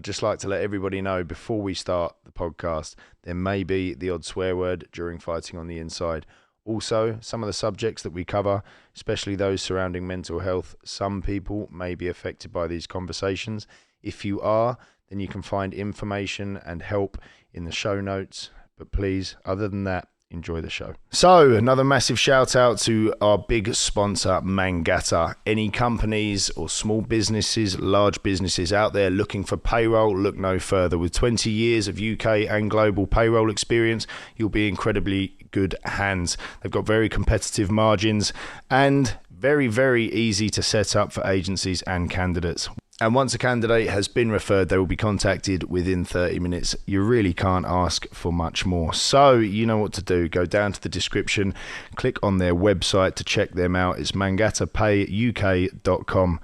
just like to let everybody know before we start the podcast, there may be the odd swear word during Fighting on the Inside. Also, some of the subjects that we cover, especially those surrounding mental health, some people may be affected by these conversations. If you are, then you can find information and help in the show notes. But please, other than that, enjoy the show. So, another massive shout out to our big sponsor, Mangata. Any companies or small businesses, large businesses out there looking for payroll, look no further. With 20 years of UK and global payroll experience, you'll be incredibly good hands. They've got very competitive margins and very, very easy to set up for agencies and candidates. And once a candidate has been referred, they will be contacted within 30 minutes. You really can't ask for much more. So you know what to do. Go down to the description, click on their website to check them out. It's mangatapayuk.com.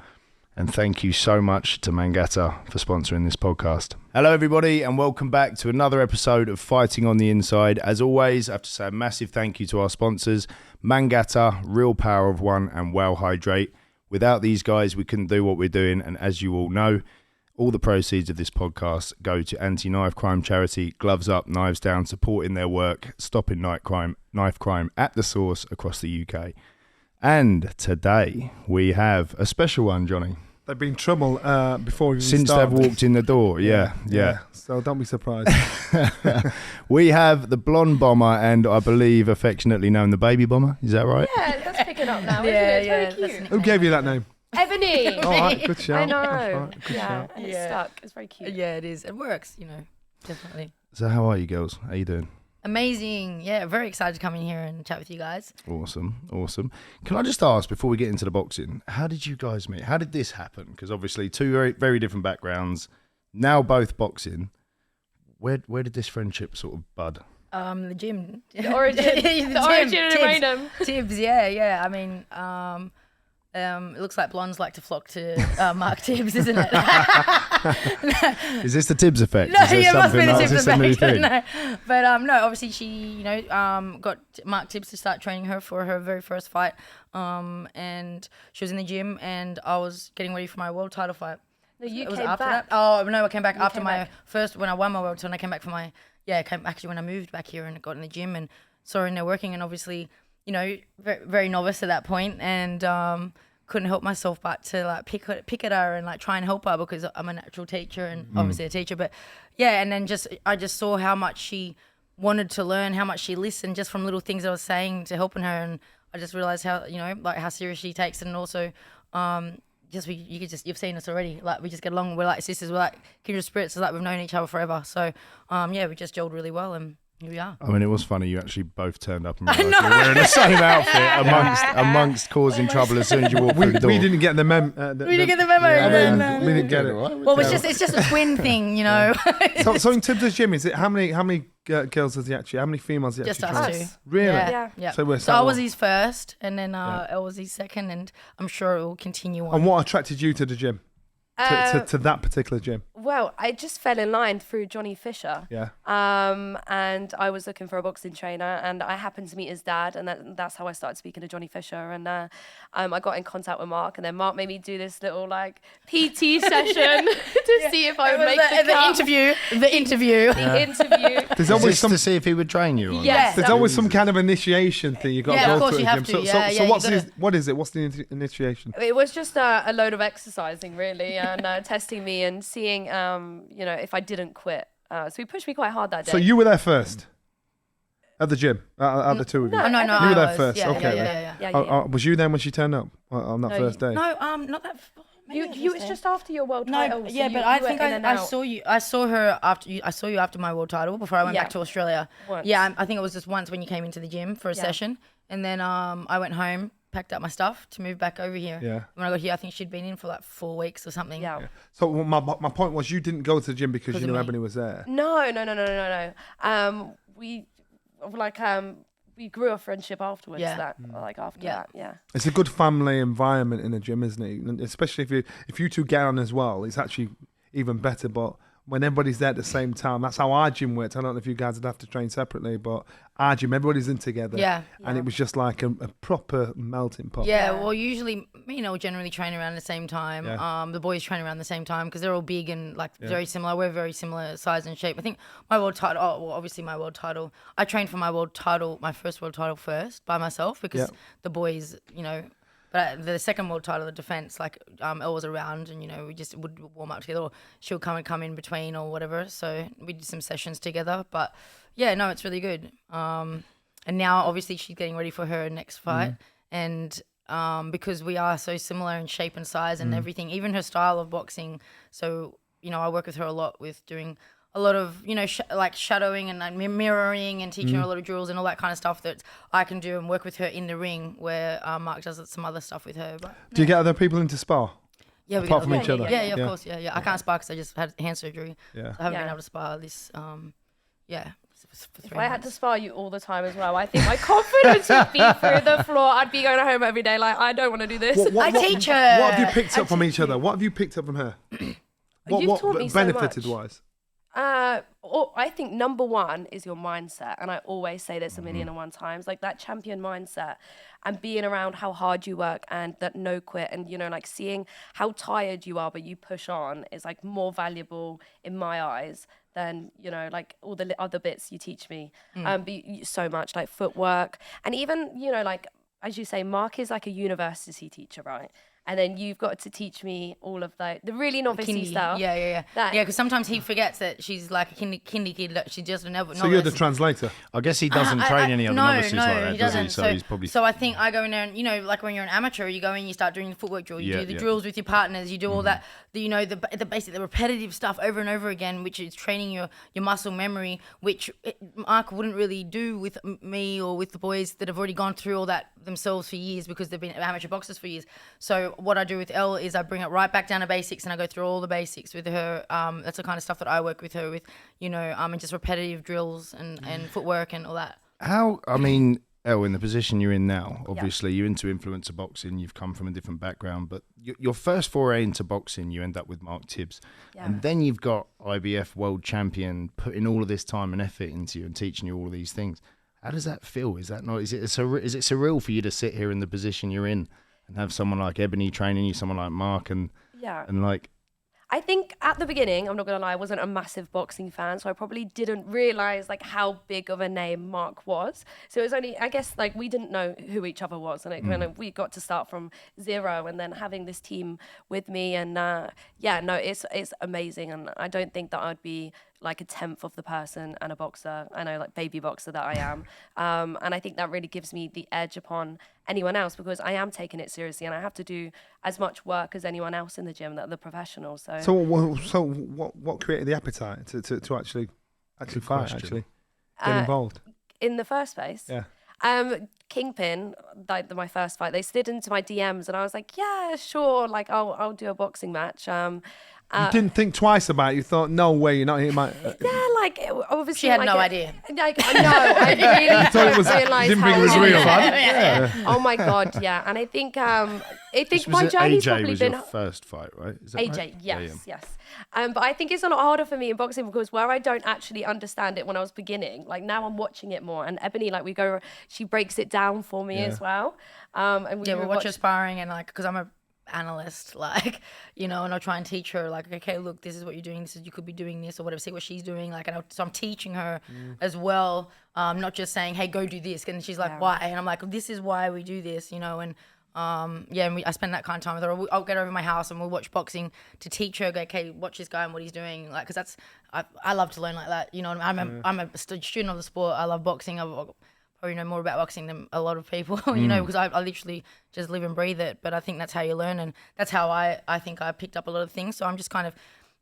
And thank you so much to Mangata for sponsoring this podcast. Hello, everybody, and welcome back to another episode of Fighting on the Inside. As always, I have to say a massive thank you to our sponsors, Mangata, Real Power of One, and Hydrate. Without these guys, we couldn't do what we're doing. And as you all know, all the proceeds of this podcast go to anti-knife crime charity Gloves Up, Knives Down, supporting their work, stopping knife crime at the source across the UK. And today we have a special one, Johnny. They've been trouble before we even Since started. they've walked in the door, yeah. So don't be surprised. We have the blonde bomber and I believe affectionately known the baby bomber. Is that right? Yeah, let's pick it up now. Yeah, isn't it? It's very cute. Who gave you that name? Ebanie. All right, good shout. I know. All right, good Yeah, shout. and it's stuck. It's very cute. Yeah, it is. It works, definitely. So how are you girls? How you doing? Amazing. Yeah, very excited to come in here and chat with you guys. Awesome. Can I just ask, before we get into the boxing, how did you guys meet? How did this happen? Because obviously two very, very different backgrounds, now both boxing. Where did this friendship sort of bud? The gym. The origin. The origin and random. Tibbs, yeah. I mean, it looks like blondes like to flock to Mark Tibbs, isn't it? Is this the Tibbs effect? No, Is there it must be the something- Tibbs is this a new effect. thing? No. But no, obviously she, got Mark Tibbs to start training her for her very first fight. And she was in the gym and I was getting ready for my world title fight. No, you It was came after back. that. Oh no, I came back You after came my back. first when I won my world title. And I came back for my actually when I moved back here and got in the gym and saw her in there working and obviously very, very novice at that point and couldn't help myself but to like pick at her and like try and help her because I'm a natural teacher and obviously a teacher. But yeah, and then I just saw how much she wanted to learn, how much she listened just from little things I was saying to helping her, and I just realized how like how serious she takes it, and also you've seen us already. Like we just get along. We're like sisters. We're like kindred spirits. It's like we've known each other forever. So we just gelled really well, and here we are. I mean, it was funny. You actually both turned up and realised you were wearing the same outfit amongst causing trouble as soon as you walked through the door. We didn't get the memo. We didn't get the memo. No. We didn't get it. Well, it's just a twin thing, So in Tibbs' gym, is it how many girls does he actually? How many females does he Just actually us train? two. Really? Yeah. So I was his first, and then Elle was his second, and I'm sure it will continue on. And what attracted you to the gym? To that particular gym? Well, I just fell in line through Johnny Fisher. Yeah. And I was looking for a boxing trainer, and I happened to meet his dad, and that's how I started speaking to Johnny Fisher. And I got in contact with Mark, and then Mark made me do this little like PT session to see if I would make the cut. The interview. The interview. There's Is always this some. to see if he would train you? Or Yes. There's always some kind of initiation thing you got Yeah, to of go course through you at have the gym. to. So Yeah, what you is it? What's the initiation? It was just a load of exercising, really, and testing me and seeing, if I didn't quit. So he pushed me quite hard that day. So you were there first at the gym, at the two of you. No, You were there I was. first. Yeah, Okay. yeah. Yeah. Was you there when she turned up on that No, first day? No, not that. You was just after your world title. No, so yeah, you- but I you were think in and I out. saw you. I saw her after you. I saw you after my world title before I went back to Australia. Once. Yeah, I think it was just once when you came into the gym for a session, and then I went home, packed up my stuff to move back over here. Yeah. When I got here, I think she'd been in for like 4 weeks or something. Yeah. So my point was you didn't go to the gym because you of knew me. Ebanie was there. No. We grew a friendship afterwards. Yeah. After Yeah. that, yeah. It's a good family environment in a gym, isn't it? And especially if you two get on as well, it's actually even better. But when everybody's there at the same time. That's how our gym worked. I don't know if you guys would have to train separately, but our gym, everybody's in together. Yeah. And it was just like a proper melting pot. Yeah, well, usually, generally train around the same time. Yeah. The boys train around the same time because they're all big and very similar. We're very similar size and shape. I think my world title, obviously my world title, I trained for my first world title first by myself because the boys, but the second world title, the defense, Elle was around and, we just would warm up together or she'll come in between or whatever. So we did some sessions together. But yeah, no, it's really good. And now obviously she's getting ready for her next fight. And because we are so similar in shape and size and everything, even her style of boxing. So, I work with her a lot with doing a lot of, shadowing and mirroring and teaching her a lot of drills and all that kind of stuff that I can do and work with her in the ring where Mark does some other stuff with her. But, Do you get other people into spar? Yeah, apart from each other? Yeah, of course. Yeah. I can't spar because I just had hand surgery. Yeah. So I haven't been able to spar this, for 3 If I had to months. spar you all the time as well, I think my confidence would be through the floor. I'd be going home every day like, I don't want to do this. I teach her. What have you picked up from each other? What have you picked up from her? You've taught me so benefited much. wise? I think number one is your mindset. And I always say this a million and one times, like that champion mindset and being around how hard you work and that no quit and, seeing how tired you are, but you push on is like more valuable in my eyes than, all the other bits you teach me. So much like footwork and even, as you say, Mark is like a university teacher, right? And then you've got to teach me all of the really novice stuff. Yeah. Because sometimes he forgets that she's like a kindy kid. That she just never. So you're the translator. I guess he doesn't train any other novices like that, he does he? doesn't. So he's probably. So I think I go in there and like when you're an amateur, you go in, you start doing the footwork drill, you do the drills with your partners, you do all that, the basic, the repetitive stuff over and over again, which is training your muscle memory, which Mark wouldn't really do with me or with the boys that have already gone through all that themselves for years because they've been amateur boxers for years. So what I do with Elle is I bring it right back down to basics and I go through all the basics with her. That's the kind of stuff that I work with her with, and just repetitive drills and footwork and all that. Elle, in the position you're in now, obviously you're into influencer boxing, you've come from a different background, but your first foray into boxing, you end up with Mark Tibbs. Yeah. And then you've got IBF world champion putting all of this time and effort into you and teaching you all of these things. How does that feel? Is it surreal for you to sit here in the position you're in and have someone like Ebanie training you, someone like Mark and like... I think at the beginning, I'm not going to lie, I wasn't a massive boxing fan, so I probably didn't realise like how big of a name Mark was. So it was only, I guess, like we didn't know who each other was, and we got to start from zero, and then having this team with me, and it's amazing, and I don't think that I'd be like a 10th of the person and a boxer, I know like baby boxer that I am, and I think that really gives me the edge upon anyone else because I am taking it seriously and I have to do as much work as anyone else in the gym that the professionals. So what created the appetite to actually fight, actually get involved? In the first place? Yeah. Kingpin, like my first fight, they slid into my DMs and I was like, yeah, sure, like I'll do a boxing match. You didn't think twice about it. You thought, no way, you're not hitting my... obviously... She had no idea. Like, no, I really didn't realise didn't think it was real. Oh my God, yeah. And I think This my was journey's AJ probably was been... your first fight, right? Is that AJ, right? yes. But I think it's a lot harder for me in boxing because where I don't actually understand it when I was beginning, like now I'm watching it more. And Ebanie, she breaks it down for me as well. And we'll watch her sparring and because I'm a analyst, and I'll try and teach her okay, look, this is what you're doing, this is you could be doing this or whatever, see what she's doing, so I'm teaching her as well, not just saying, hey, go do this, and she's like, why? And I'm like, this is why we do this, and I spend that kind of time with her. I'll get over to my house and we'll watch boxing to teach her, okay, watch this guy and what he's doing, because that's I love to learn like that, I'm a student of the sport. I love boxing. I probably know more about boxing than a lot of people, because I literally just live and breathe it. But I think that's how you learn, and that's how I think I picked up a lot of things. So I'm just kind of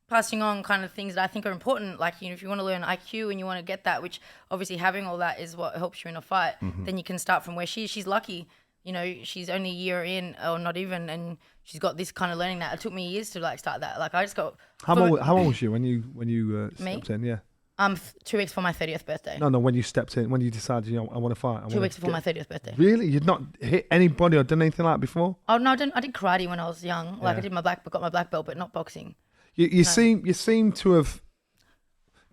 passing on kind of things that I think are important. If you want to learn IQ and you want to get that, which obviously having all that is what helps you in a fight, then you can start from where she's lucky. She's only a year in, or not even, and she's got this kind of learning that. It took me years to start that. I just got... How old was you when you stepped in? Yeah. 2 weeks for my 30th birthday. No, when you stepped in, when you decided, I want to fight. 2 weeks before my 30th birthday. Really? You'd not hit anybody or done anything like that before? Oh no, I did karate when I was young. I did got my black belt, but not boxing. You seem to have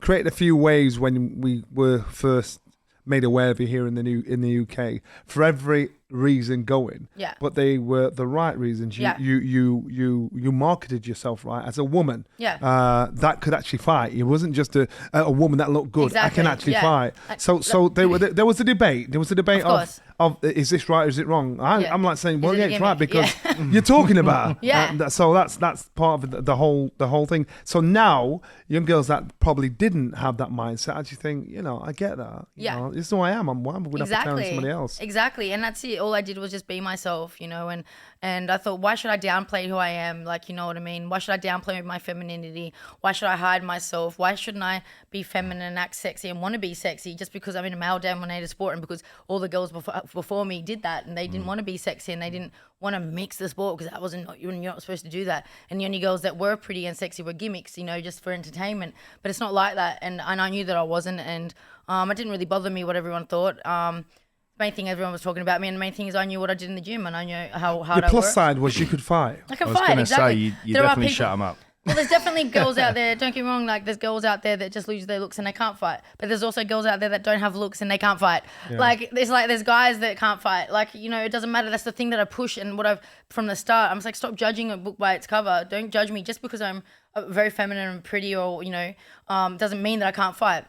created a few waves when we were first made aware of you here in the UK for every reason going. Yeah. But they were the right reasons. You marketed yourself right as a woman. Yeah. That could actually fight. It wasn't just a woman that looked good. Exactly. I can actually Yeah. fight. So there was a debate. There was a debate of is this right or is it wrong? I'm like saying, well, Is it a it's right gimmick? because you're talking about her. Yeah. So that's part of the whole thing. So now young girls that probably didn't have that mindset actually think, I get that. You know, this is who I am. Why would I have to tell somebody else? Exactly. And that's it. All I did was just be myself, and I thought, why should I downplay who I am? Like, you know what I mean? Why should I downplay my femininity? Why should I hide myself? Why shouldn't I be feminine and act sexy and want to be sexy just because I'm in a male-dominated sport and because all the girls before me did that and they didn't want to be sexy and they didn't want to mix the sport because that wasn't, you're not supposed to do that. And the only girls that were pretty and sexy were gimmicks, just for entertainment. But it's not like that. And I knew that I wasn't. And it didn't really bother me what everyone thought. Main thing everyone was talking about me, and the main thing is I knew what I did in the gym, and I knew how hard I worked. Your plus side was you could fight. I can I was fight, going to exactly. say, you There are definitely people- shut them up. Well, there's definitely girls out there, don't get me wrong, like there's girls out there that just lose their looks and they can't fight. But there's also girls out there that don't have looks and they can't fight. Yeah. There's guys that can't fight. It doesn't matter. That's the thing that I push and what I've, from the start, I'm just like, stop judging a book by its cover. Don't judge me just because I'm very feminine and pretty or, doesn't mean that I can't fight.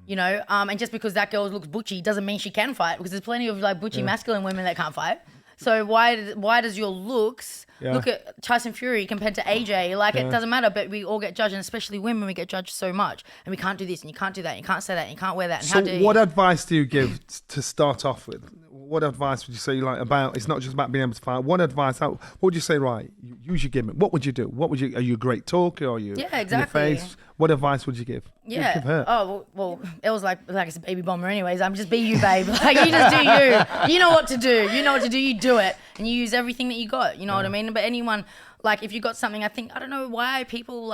And just because that girl looks butchy doesn't mean she can fight because there's plenty of butchy masculine women that can't fight. So why does your looks look at Tyson Fury compared to AJ? It doesn't matter, but we all get judged, and especially women, we get judged so much, and we can't do this, and you can't do that, and you can't say that, and you can't wear that. And So what advice do you give to start off with? What advice would you say about? It's not just about being able to fight. What advice? What would you say? Right, use your gimmick. What would you do? Are you a great talker? Are you? Yeah, exactly. In your face? What advice would you give? Yeah. Give her? Oh well, it was like it's a baby bomber. Anyways, I'm just be you, babe. You just do you. You know what to do. You know what to do. You do it, and you use everything that you got. You know what I mean? But anyone, if you got something, I don't know why people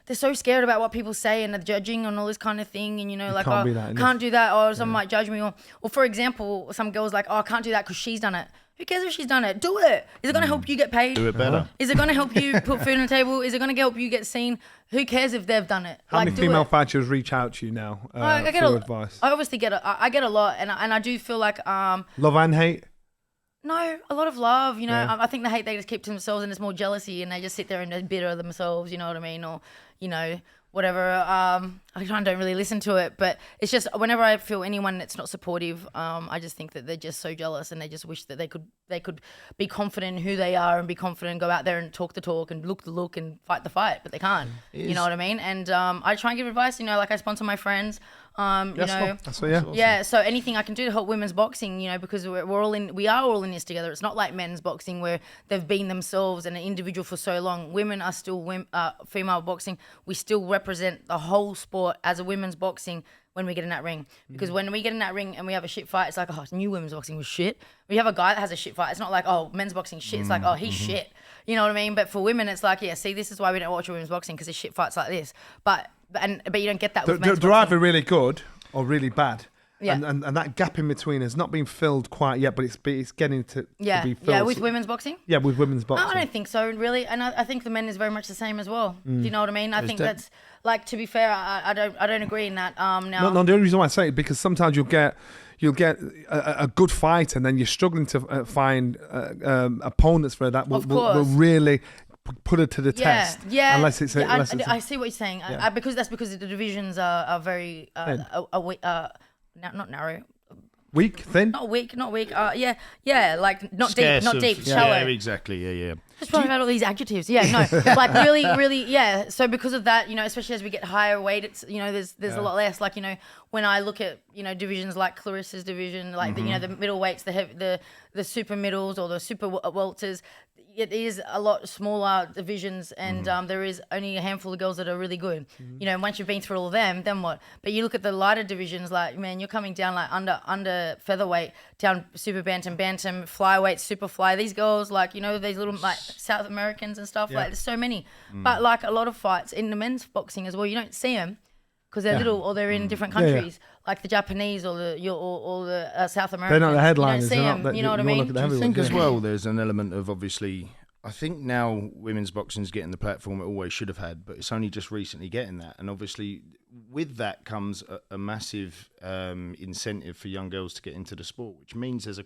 they're so scared about what people say and the judging and all this kind of thing, and can't do that, or someone might judge me, or for example, some girls I can't do that because she's done it. Who cares if she's done it? Do it. Is it going to help you get paid? Do it better. Is it going to help you put food on the table? Is it going to help you get seen? Who cares if they've done it? How many female fighters reach out to you now for advice? I obviously get I get a lot, and I do feel like love and hate. No, a lot of love. I think the hate they just keep to themselves, and it's more jealousy, and they just sit there and they're bitter of themselves. You know what I mean? Or whatever. I don't really listen to it, but it's just whenever I feel anyone that's not supportive, I just think that they're just so jealous and they just wish that they could be confident in who they are and be confident and go out there and talk the talk and look the look and fight the fight, but they can't. You know what I mean? And I try and give advice. I sponsor my friends. So anything I can do to help women's boxing, because we are all in this together. It's not like men's boxing where they've been themselves and an individual for so long. Women are still female boxing. We still represent the whole sport as a women's boxing when we get in that ring. Because when we get in that ring and we have a shit fight, it's like, oh, new women's boxing was shit. We have a guy that has a shit fight. It's not like, oh, men's boxing shit. It's like, oh, he's shit. You know what I mean? But for women, it's like, see, this is why we don't watch women's boxing, because it's shit fights like this. But you don't get that with men's boxing. They're either really good or really bad. Yeah. And that gap in between has not been filled quite yet, but it's getting to be filled. Yeah, with women's boxing? Yeah, with women's boxing. I don't think so, really. And I think the men is very much the same as well. Do you know what I mean? I think that's, to be fair, I don't agree in that. Now. No, the only reason why I say it, because sometimes you'll get a good fight and then you're struggling to find opponents for that will really put it to the test. Yeah. Unless it's I see what you're saying. Yeah. Because the divisions are very not narrow. Weak, thin? Not weak. Not not deep, shallow. Yeah, exactly. Yeah. Just talking about all these adjectives. Yeah, no, really, yeah. So because of that, especially as we get higher weight, it's there's a lot less. When I look at divisions like Clarissa's division, the middleweights, the super middles or the super welters, it is a lot smaller divisions, and there is only a handful of girls that are really good. Once you've been through all of them, then what? But you look at the lighter divisions, you're coming down under featherweight, down super bantam, flyweight, super fly. These girls, these little South Americans and stuff. There's so many. But a lot of fights in the men's boxing as well, you don't see them because they're little or they're in different countries, like the Japanese or the South Americans. They're not the headliners. You don't see them. You know what I mean? Do you think as well there's an element of obviously I think now women's boxing's getting the platform it always should have had, but it's only just recently getting that. And obviously, with that comes a massive incentive for young girls to get into the sport, which means there's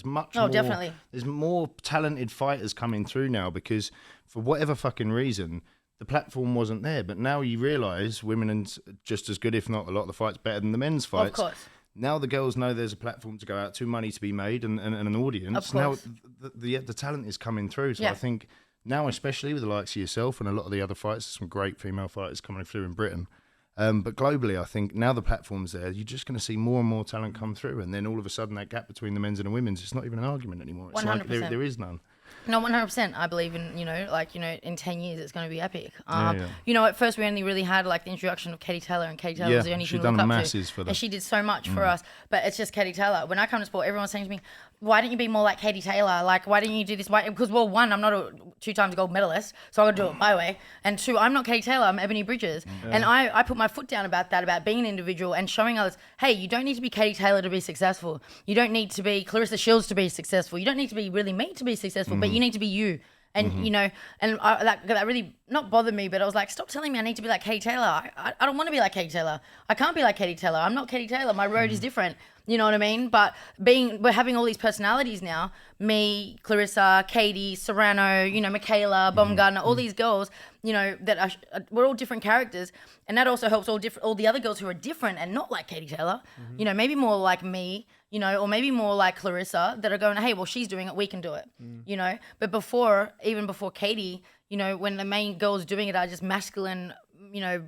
much more. Definitely. There's more talented fighters coming through now because for whatever fucking reason, the platform wasn't there. But now you realise women are just as good, if not a lot of the fights better than the men's fights. Of course. Now the girls know there's a platform to go out to, money to be made, and an audience. Of course. Now the talent is coming through. So I think now, especially with the likes of yourself and a lot of the other fighters, some great female fighters coming through in Britain. But globally, I think now the platform's there, you're just going to see more and more talent come through. And then all of a sudden, that gap between the men's and the women's, it's not even an argument anymore. It's 100%. like there is none. No, 100%. I believe in, in 10 years it's going to be epic. Yeah. At first we only really had like the introduction of Katie Taylor, and Katie Taylor was the only thing we looked up to. For them. And she did so much for us, but it's just Katie Taylor. When I come to sport, everyone's saying to me, why don't you be more like Katie Taylor? Like, why don't you do this? Because, well, one, I'm not a 2-time gold medalist, so I got to do it my way. And two, I'm not Katie Taylor, I'm Ebanie Bridges. And I put my foot down about that, about being an individual and showing others, hey, you don't need to be Katie Taylor to be successful. You don't need to be Clarissa Shields to be successful. You don't need to be really me to be successful, but you need to be you. And, that really not bothered me, but I was like, stop telling me I need to be like Katie Taylor. I don't want to be like Katie Taylor. I can't be like Katie Taylor. I'm not Katie Taylor. My road is different. You know what I mean? But we're having all these personalities now. Me, Clarissa, Katie, Serrano, Michaela, Baumgartner, all these girls, that we're all different characters. And that also helps all the other girls who are different and not like Katie Taylor, maybe more like me, or maybe more like Clarissa, that are going, hey, well, she's doing it, we can do it, But even before Katie, when the main girls doing it are just masculine,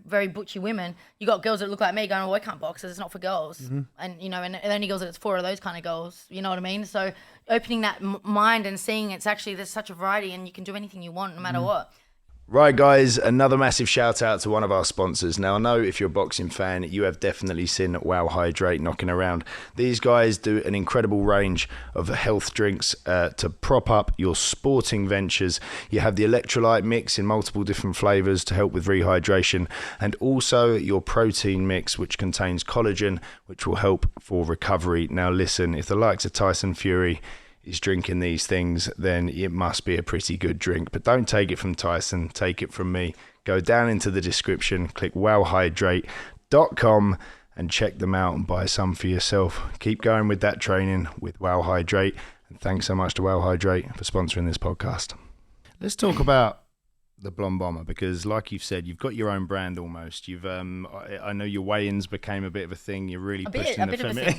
very butchy women, you got girls that look like me going, oh, I can't box, it's not for girls. And, and the only girls that it's for are those kind of girls, you know what I mean? So opening that mind and seeing there's such a variety and you can do anything you want no matter what. Right, guys, another massive shout out to one of our sponsors. Now, I know if you're a boxing fan, you have definitely seen Wow Hydrate knocking around. These guys do an incredible range of health drinks to prop up your sporting ventures. You have the electrolyte mix in multiple different flavours to help with rehydration, and also your protein mix, which contains collagen, which will help for recovery. Now, listen, if the likes of Tyson Fury is drinking these things, then it must be a pretty good drink. But don't take it from Tyson, take it from me. Go down into the description, click wowhydrate.com and check them out and buy some for yourself. Keep going with that training with Wow Hydrate. And thanks so much to Wow Hydrate for sponsoring this podcast. Let's talk about the Blonde Bomber, because like you've said, you've got your own brand almost. You've I know your weigh-ins became a bit of a thing. You're really pushing the feminine.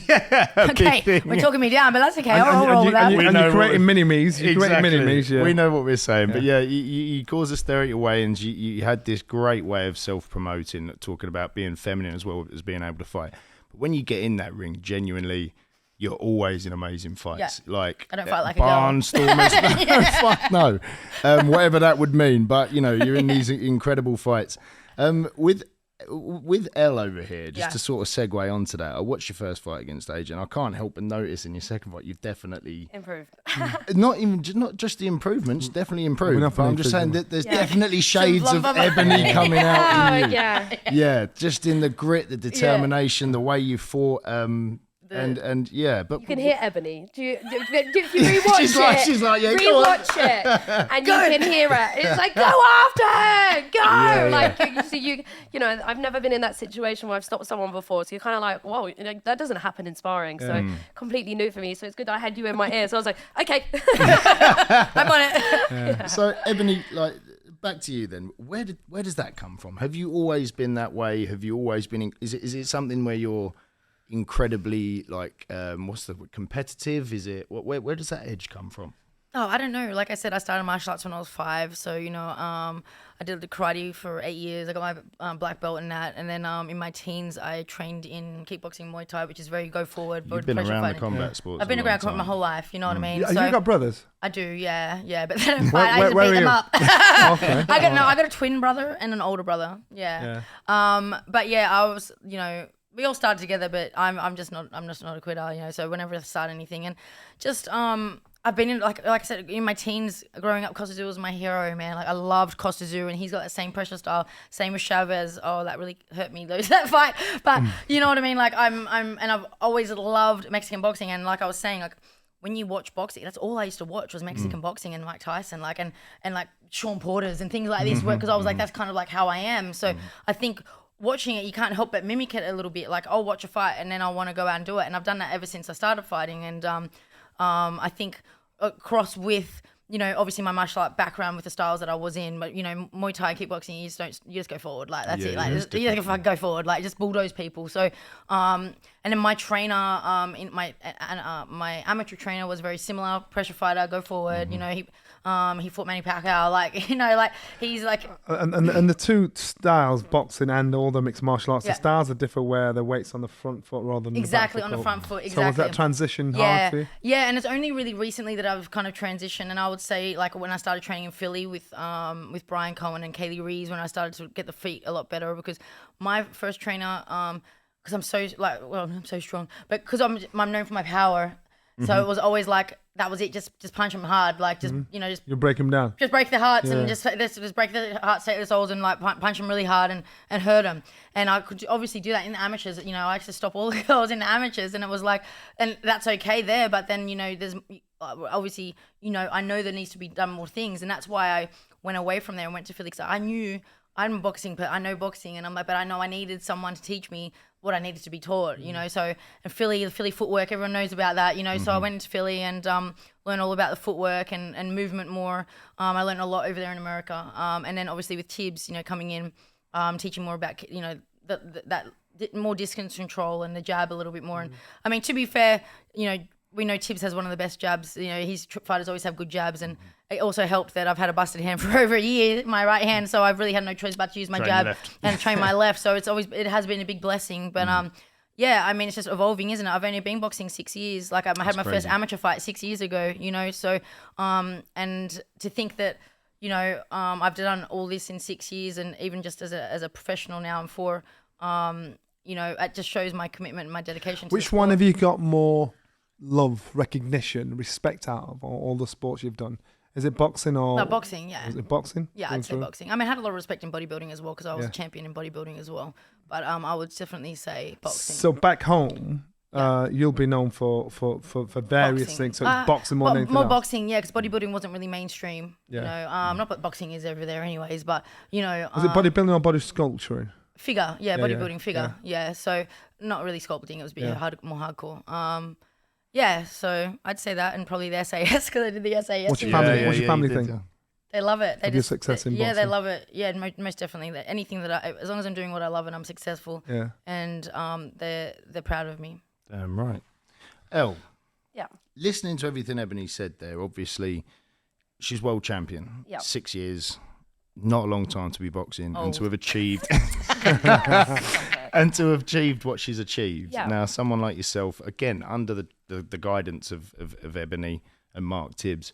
Okay, we're talking me down, but that's okay. I'll roll with that. And you're creating mini-me's. Exactly. We know what we're saying. But yeah, you caused a stir at your weigh-ins. You had this great way of self-promoting, talking about being feminine as well as being able to fight. But when you get in that ring, genuinely, you're always in amazing fights. Yeah. Like I don't fight like a girl. Barnstormers. No, fuck no. Whatever that would mean. But, you're in these incredible fights. With Elle over here, just to sort of segue onto that, I watched your first fight against Adrian. I can't help but notice in your second fight, you've definitely improved. not just the improvements, definitely improved. But I'm just saying that there's definitely shades of Blonde Ebanie coming out in you. Yeah. Just in the grit, the determination, the way you fought. And but you can hear Ebanie. Do you rewatch she's like, yeah, rewatch it, and you can hear it. It's like, go after her, go! I've never been in that situation where I've stopped someone before, so you're kind of like, whoa, that doesn't happen in sparring. So completely new for me. So it's good that I had you in my ear. So I was like, okay, I'm on it. Yeah. So Ebanie, back to you then. Where does that come from? Have you always been that way? Have you always been? Is it something where you're incredibly what's the word, competitive? Is it where does that edge come from? Oh, I don't know. Like I said, I started martial arts when I was 5. So, I did the karate for 8 years. I got my black belt in that. And then in my teens, I trained in kickboxing, Muay Thai, which is very go forward. You've been around the combat sports. I've been around combat my whole life. You know what I mean? You got brothers? I do, yeah. But they don't fight. I used to beat them up. Okay. I got a twin brother and an older brother. Yeah. But yeah, I was, we all started together, but I'm just not a quitter, So whenever I start anything, and just I've been in like I said in my teens, growing up, Costa was my hero, man. Like I loved Costa, and he's got that same pressure style. Same with Chavez. Oh, that really hurt me lose that fight, but you know what I mean. Like and I've always loved Mexican boxing, and like I was saying, like when you watch boxing, that's all I used to watch was Mexican boxing and Mike Tyson, like and like Sean Porter's and things like this, because I was like, that's kind of like how I am. So I think watching it, you can't help but mimic it a little bit. Like I'll watch a fight and then I'll want to go out and do it, and I've done that ever since I started fighting. And I think across with, you know, obviously my martial art background with the styles that I was in, but you know, Muay Thai, kickboxing, you just go forward, like that's it, like you just fucking go forward, like just bulldoze people. So, and then my trainer, in my amateur trainer was very similar, pressure fighter, go forward. You know, he fought Manny Pacquiao, like, you know, like he's like. And the two styles, boxing and all the mixed martial arts, the styles are different where the weight's on the front foot rather than exactly the back on foot. the front foot. Exactly. So was that transition hard for you? Yeah, and it's only really recently that I've kind of transitioned, and I would say like when I started training in Philly with Brian Cohen and Kaylee Reeves, when I started to get the feet a lot better, because my first trainer, because I'm so strong, but because I'm known for my power, so it was always like that was it, just punch them hard, like just you know, just you break them down, just break the hearts and just break the hearts, take the souls, and like punch them really hard and hurt them. And I could obviously do that in the amateurs. You know, I used to stop all the girls in the amateurs, and it was like, and that's okay there, but then you know, there's obviously, you know, I know there needs to be done more things, and that's why I went away from there and went to Philly. So I knew I'm boxing, but I know boxing, and I'm like, but I know I needed someone to teach me what I needed to be taught, you know. So and the Philly footwork, everyone knows about that, you know. So I went into Philly and learned all about the footwork and movement more. I learned a lot over there in America, and then obviously with Tibbs, you know, coming in, teaching more about, you know, that more distance control and the jab a little bit more. And I mean, to be fair, you know, we know Tibbs has one of the best jabs. You know, his fighters always have good jabs, and it also helped that I've had a busted hand for over a year, my right hand, so I've really had no choice but to use my jab and train my left. So it has been a big blessing. But yeah, I mean, it's just evolving, isn't it? I've only been boxing 6 years. Like I had my first amateur fight 6 years ago, you know. So and to think that, you know, I've done all this in 6 years, and even just as a professional now I'm 4, you know, it just shows my commitment and my dedication to Which one have you got more love, recognition, respect out of all the sports you've done? Is it boxing or? No, boxing, yeah. Is it boxing? Yeah, I'd say boxing. I mean, I had a lot of respect in bodybuilding as well, because I was a champion in bodybuilding as well. But I would definitely say boxing. So back home, you'll be known for various boxing. things. So it's boxing more than anything else. Boxing, yeah, because bodybuilding wasn't really mainstream. Yeah. You know, not that boxing is over there anyways, but you know. Was it bodybuilding or body sculpturing? Figure, bodybuilding figure, yeah. So not really sculpting. It was a bit more hardcore. Yeah, so I'd say that, and probably the SAS, because I did the SAS. What's your family think? They love it. Your success in boxing? Yeah, they love it. Yeah, most definitely. Anything as long as I'm doing what I love and I'm successful. Yeah. And they're proud of me. Damn right. Elle. Yeah. Listening to everything Ebanie said there, obviously she's world champion. Yeah. 6 years, not a long time to be boxing, and to have achieved what she's achieved. Yeah. Now, someone like yourself, again, under the guidance of Ebanie and Mark Tibbs,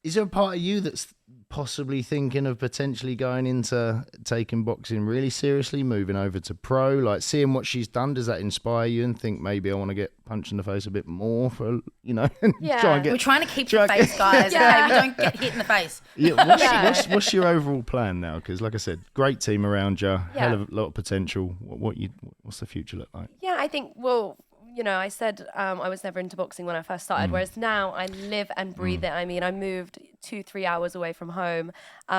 is there a part of you that's possibly thinking of potentially going into taking boxing really seriously, moving over to pro, like seeing what she's done? Does that inspire you and think maybe I want to get punched in the face a bit more for, you know, try and get... We're trying to keep the face, guys. Okay, we don't get hit in the face. Yeah, what's your overall plan now? Because like I said, great team around you, hell of a lot of potential. What's the future look like? Yeah, I think, well, you know, I said I was never into boxing when I first started, whereas now I live and breathe it. I mean, I moved 2-3 hours away from home. You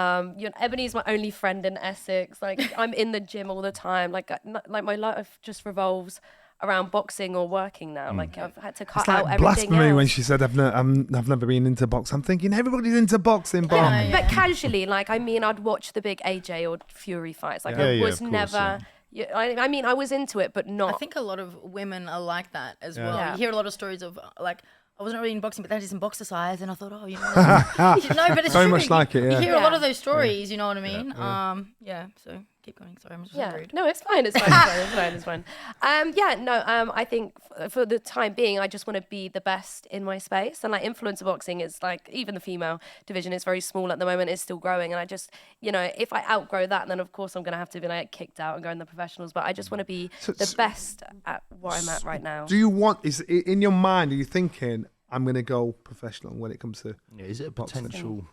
know, Ebanie's my only friend in Essex. Like, I'm in the gym all the time. Like my life just revolves around boxing or working now. Like, I've had to cut out everything blasphemy else. when she said I've never been into boxing. I'm thinking everybody's into boxing, but But casually, like, I mean, I'd watch the big AJ or Fury fights. Like, I was never... Yeah, I mean, I was into it, but not. I think a lot of women are like that as well. Yeah. You hear a lot of stories of like, I wasn't really in boxing, but then I did some boxercise, and I thought, oh, you know, no, but it's very true. much like it. Yeah. You hear a lot of those stories, you know what I mean? Yeah. So keep going. Sorry, I'm just rude. No, it's fine. It's fine. I think for the time being, I just want to be the best in my space. And like influencer boxing is like, even the female division is very small at the moment. It's still growing. And I just, you know, if I outgrow that, then of course I'm going to have to be like kicked out and go in the professionals. But I just want to be the best at what I'm at right now. Do you want, is in your mind, are you thinking, I'm going to go professional when it comes to is it a potential?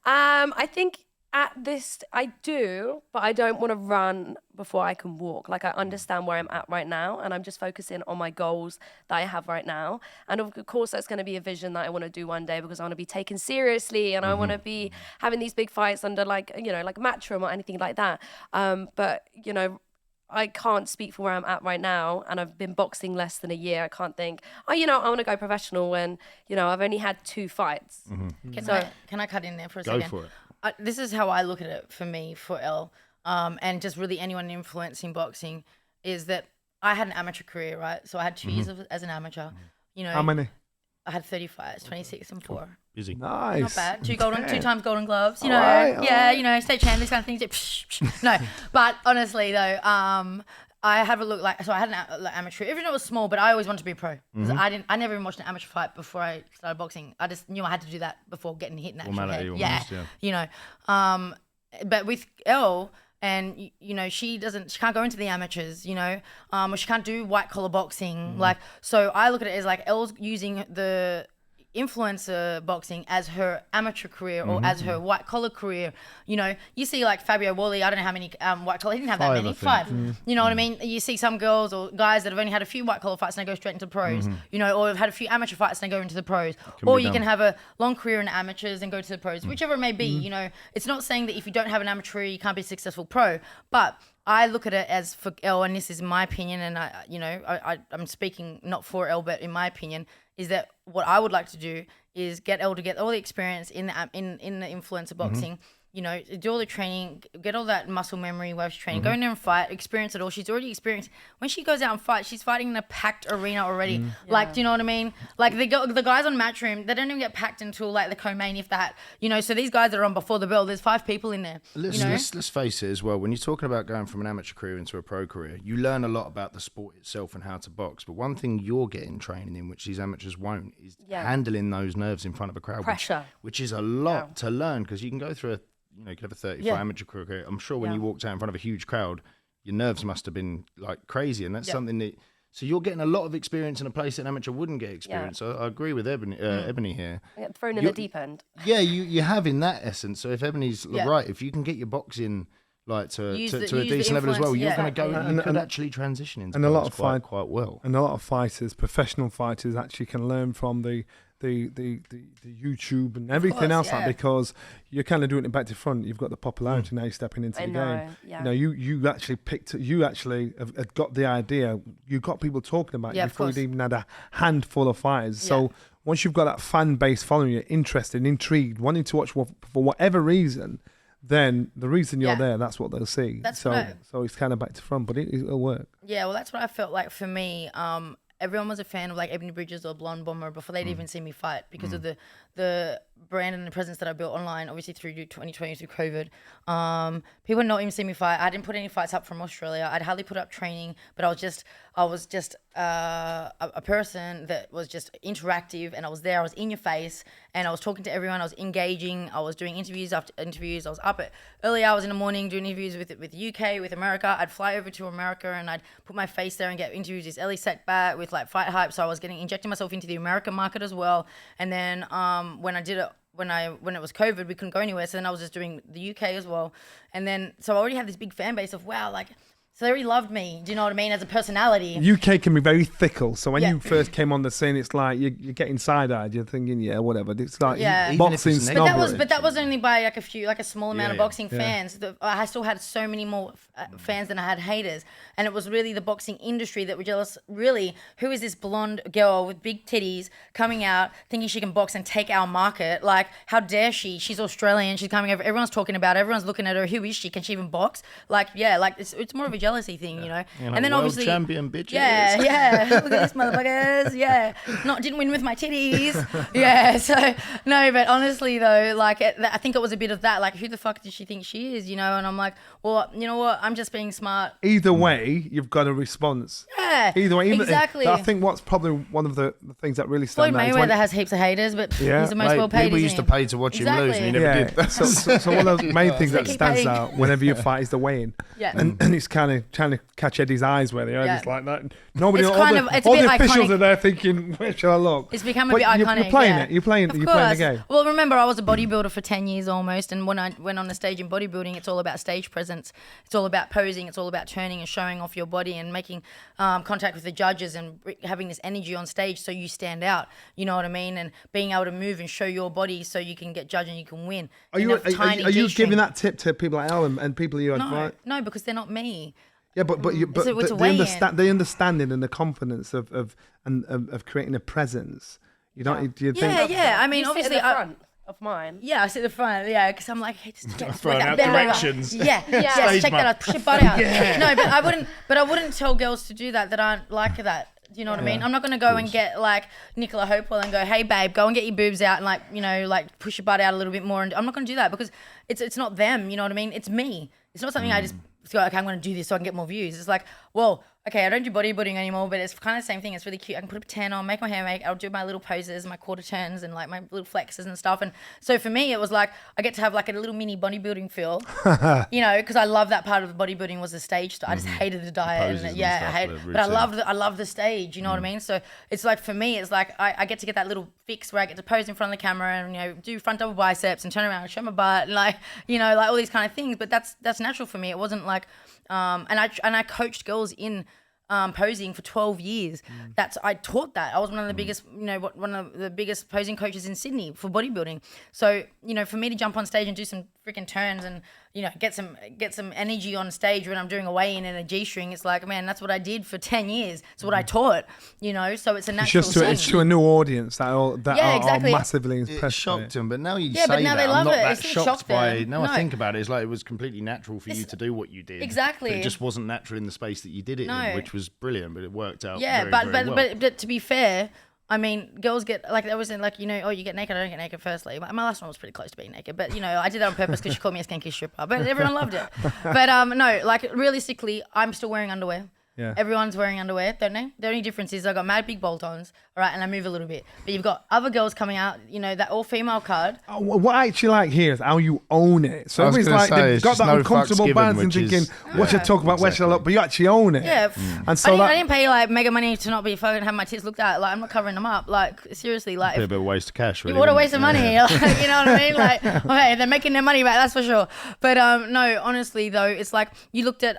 I think At this, I do, but I don't want to run before I can walk. Like, I understand where I'm at right now, and I'm just focusing on my goals that I have right now. And of course, that's going to be a vision that I want to do one day, because I want to be taken seriously, and I want to be having these big fights under, like, you know, like Matchroom or anything like that. But, you know, I can't speak for where I'm at right now, and I've been boxing less than a year. I can't think, oh, you know, I want to go professional when, you know, I've only had 2 fights. Can I cut in there for a Go second? for it. This is how I look at it for me, for Elle, and just really anyone influencing boxing, is that I had an amateur career, right? So I had 2 years as an amateur. You know, How many? I had 30 fights, 26 and 4. Busy. Nice. Not bad. 2 times golden gloves. You know, Alright, you know, state champ, these kind of things. No, but honestly though, I have a look like, so I had an amateur, even though it was small, but I always wanted to be a pro. Because I never even watched an amateur fight before I started boxing. I just knew I had to do that before getting hit in the actual head. Almost, You know, but with Elle, and you know, she can't go into the amateurs, you know, or she can't do white collar boxing. Like, so I look at it as like Elle's using the influencer boxing as her amateur career or as her white collar career. You know, you see like Fabio Wally, I don't know how many white collar, he didn't have that many, 5. You know what I mean? You see some girls or guys that have only had a few white collar fights and they go straight into pros, you know, or have had a few amateur fights and they go into the pros. Or you can have a long career in amateurs and go to the pros, whichever it may be. You know, it's not saying that if you don't have an amateur career, you can't be a successful pro, but I look at it as for Elle, and this is my opinion, and I'm speaking not for Elle, but in my opinion, is that what I would like to do is get Elle to get all the experience in the influencer boxing. You know, do all the training, get all that muscle memory while she's training, go in there and fight, experience it all. She's already experienced. When she goes out and fights, she's fighting in a packed arena already. Like, do you know what I mean? Like the guys on Matchroom, they don't even get packed until like the co-main, if that. You know, so these guys that are on before the bell, there's 5 people in there. Let's face it as well. When you're talking about going from an amateur career into a pro career, you learn a lot about the sport itself and how to box. But one thing you're getting training in, which these amateurs won't, is handling those nerves in front of a crowd. Pressure. Which is a lot to learn, because you can go through you could have a 34 amateur career. I'm sure when you walked out in front of a huge crowd, your nerves must have been like crazy, and that's something that. So you're getting a lot of experience in a place that an amateur wouldn't get experience. So I agree with Ebanie here. Thrown in the deep end. Yeah, you have in that essence. So if Ebanie's right, if you can get your boxing like to a decent level as well, you're going to go. You could actually transition into and a lot of quite well. And a lot of fighters, professional fighters, actually can learn from the YouTube and everything else, like, because you're kind of doing it back to front. You've got the popularity now. You're stepping into the game. Yeah. You know, you actually have got the idea. You got people talking about you before you even had a handful of fighters. So once you've got that fan base following you, interested, intrigued, wanting to watch for whatever reason, then the reason you're there, that's what they'll see. So it's kind of back to front, but it'll work. Yeah, well, that's what I felt like for me. Everyone was a fan of like Ebony Bridges or Blonde Bomber before they'd even seen me fight, because of the brand and the presence that I built online, obviously through 2020, through COVID. People had not even seen me fight. I didn't put any fights up from Australia. I'd hardly put up training, but I was just a person that was just interactive, and I was there. I was in your face, and I was talking to everyone. I was engaging. I was doing interviews after interviews. I was up at early hours in the morning doing interviews with the UK, with America. I'd fly over to America and I'd put my face there and get interviews with Ellie Setback, with like Fight Hype. So I was injecting myself into the American market as well. And then when I did it, when it was COVID, we couldn't go anywhere. So then I was just doing the UK as well. And then, so I already had this big fan base of, wow, like, so they already loved me. Do you know what I mean? As a personality. UK can be very fickle. So when you first came on the scene, it's like you're getting side-eyed. You're thinking, whatever. It's like boxing snobbery. But that was only by like a small amount of boxing fans. I still had so many more fans than I had haters. And it was really the boxing industry that were jealous. Really, who is this blonde girl with big titties coming out thinking she can box and take our market? Like, how dare she? She's Australian. She's coming over. Everyone's talking about her. Everyone's looking at her. Who is she? Can she even box? Like, it's more of a jealousy thing, you know. And then obviously champion bitches. Yeah. Look at this motherfuckers. Yeah. Didn't win with my titties. Yeah. So no, but honestly though, like I think it was a bit of that. Like, who the fuck does she think she is? You know. And I'm like, well, you know what? I'm just being smart. Either way, you've got a response. Yeah. Either way, exactly. I think what's probably one of the things that really Floyd stand out. Mayweather has heaps of haters, but he's the most well paid. People used to pay to watch him lose, and he never did. So one of the main things that stands out whenever you fight is the weigh-in. Yeah. And it's kind trying to catch Eddie's eyes where they are. It's like that. Nobody, It's all kind the, of- it's all a bit the officials iconic. are there thinking, where shall I look? It's become a But bit iconic. You're playing yeah. it. You're playing the game. Well, remember, I was a bodybuilder for 10 years almost, and when I went on the stage in bodybuilding, it's all about stage presence. It's all about posing. It's all about turning and showing off your body and making contact with the judges and having this energy on stage so you stand out. You know what I mean? And being able to move and show your body so you can get judged and you can win. Are you giving that tip to people like Elle and people you advise? No, because they're not me. Yeah, but the understanding and the confidence of creating a presence. You don't. Do you think? Yeah. I mean, You sit obviously, at the front of mine. Yeah, I sit at the front. Yeah, because I'm like, hey, just get Throwing out bend over. directions. Yeah, Stage check that map. out. Push your butt out. No, but I wouldn't tell girls to do that aren't like that. Do you know what I mean? I'm not going to go and get like Nicola Hopewell and go, hey babe, go and get your boobs out and like push your butt out a little bit more. And I'm not going to do that because it's not them. You know what I mean? It's me. It's not something I just go, okay, I'm going to do this so I can get more views. It's like, well, okay, I don't do bodybuilding anymore, but it's kind of the same thing. It's really cute. I can put a tan on, make my hair I'll do my little poses, my quarter turns and like my little flexes and stuff. And so for me, it was like, I get to have like a little mini bodybuilding feel, because I love that part of the bodybuilding was the stage. I just hated the diet. But I love the stage, you know what I mean? So it's like, for me, it's like, I get to get that little fix where I get to pose in front of the camera and, do front double biceps and turn around and show my butt and like all these kind of things. But that's natural for me. It wasn't like, and I coached girls in posing for 12 years. I taught that. I was one of the biggest, one of the biggest posing coaches in Sydney for bodybuilding. So, for me to jump on stage and do some freaking turns and, get some energy on stage when I'm doing a weigh-in and a G-string, it's like, man, that's what I did for 10 years. It's what I taught, so it's a natural thing. It's to a new audience that are massively impressed. It shocked them, but now you but say now that, they love I'm not it. that It's still shocked shocked by them. I think about it, it's like it was completely natural for you to do what you did. Exactly. But it just wasn't natural in the space that you did it in, which was brilliant, but it worked out very well. But to be fair, I mean, girls get, like, there wasn't like, you get naked, I don't get naked firstly. My last one was pretty close to being naked, but, I did that on purpose because she called me a skanky stripper, but everyone loved it. But, no, like, realistically, I'm still wearing underwear. Yeah. Everyone's wearing underwear, don't they? The only difference is I got mad big bolt-ons, all right, and I move a little bit. But you've got other girls coming out, that all-female card. What I actually like here is how you own it. So everybody's like, they've got that uncomfortable balance and thinking, what should I talk about, where should I look? But you actually own it. Yeah. And so I didn't pay like mega money to not be fucking have my tits looked at. Like, I'm not covering them up. Like, seriously, like. A bit of a waste of cash, really. What a waste of money. Like, you know what I mean? Like, okay, they're making their money back, that's for sure. But no, honestly though, it's like you looked at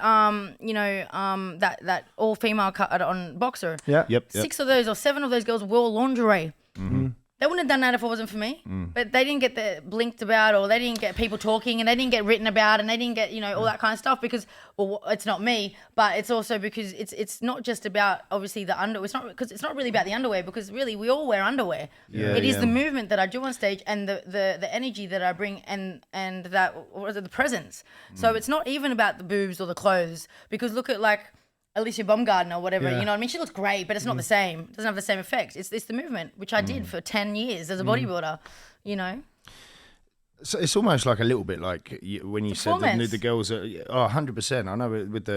that all-female cut on Boxer. Yeah. Yep. 6 of those or 7 of those girls wore lingerie. Mm-hmm. They wouldn't have done that if it wasn't for me. But they didn't get the blinked about, or they didn't get people talking, and they didn't get written about, and they didn't get all that kind of stuff because, well, it's not me, but it's also because it's not just about obviously the underwear. It's not really about the underwear because really we all wear underwear. It is the movement that I do on stage and the energy that I bring and the presence. So it's not even about the boobs or the clothes because look at like Alicia Baumgartner or whatever, you know what I mean? She looks great, but it's not the same. It doesn't have the same effect. It's the movement, which I did for 10 years as a bodybuilder, So it's almost like a little bit like when you said the girls are 100%. I know with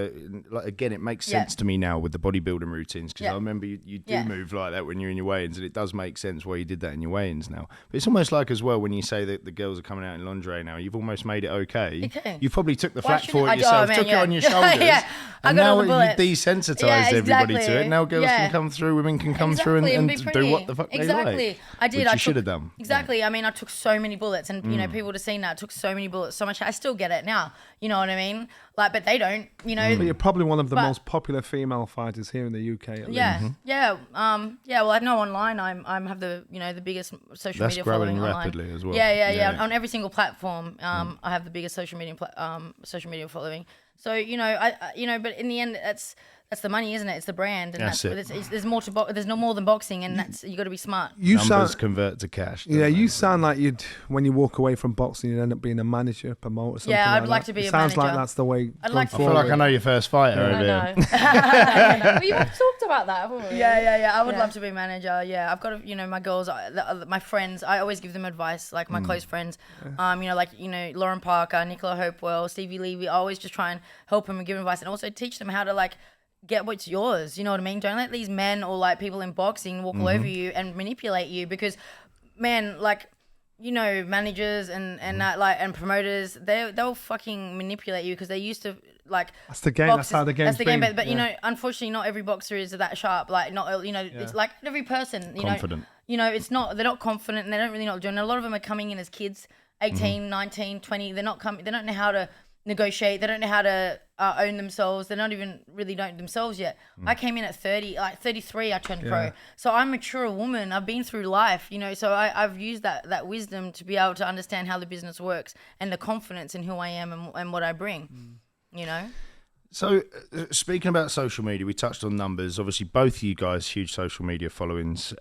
again, it makes sense to me now with the bodybuilding routines because I remember you do move like that when you're in your weigh-ins, and it does make sense why you did that in your weigh-ins now. But it's almost like as well when you say that the girls are coming out in lingerie now, you've almost made it okay. You probably took the flak for it yourself, took it on your shoulders, and now you desensitized everybody to it. Now girls can come through, women can come through and do what the fuck they like. I did. Which you should have done. Exactly. I mean, I took so many bullets, and people would have seen that. I took so many bullets, so much. I still get it now. You know what I mean? Like, but they don't. But you're probably one of the most popular female fighters here in the UK. At least. Well, I know online. I have the biggest social media following online. That's growing rapidly as well. Yeah. On every single platform, I have the biggest social media following. So but in the end, that's the money, isn't it? It's the brand, and that's it. There's more to there's no more than boxing, and you got to be smart. Numbers convert to cash. You sound like when you walk away from boxing, you'd end up being a manager, promoter. Something I'd like to be a manager. Sounds like that's the way. I feel like I know your first fighter. I know. We have talked about that, haven't we? Yeah. I would love to be a manager. Yeah, I've got my girls, my friends. I always give them advice, like my close friends. Lauren Parker, Nicola Hopewell, Stevie Levy. I always just try and help them and give them advice, and also teach them how to get what's yours, you know what I mean? Don't let these men or people in boxing walk all over you and manipulate you because, man, you know, managers and like and promoters, they'll fucking manipulate you because they used to like. That's the game. Boxers, that's how the game's That's the game. been. But you know, unfortunately, not every boxer is that sharp. Like not, you know, it's like every person. You Confident. know, you know, it's not. They're not confident, and they don't really know what they're doing. A lot of them are coming in as kids, 18, 19, 20. They're not coming. They don't know how to negotiate. They don't know how to own themselves. They're not even really know themselves yet. I came in at 30, like 33, I turned pro. So I'm a mature woman. I've been through life, you know, so I've used that wisdom to be able to understand how the business works and the confidence in who I am and what I bring, you know. So speaking about social media, we touched on numbers. Obviously, both of you guys, huge social media followings.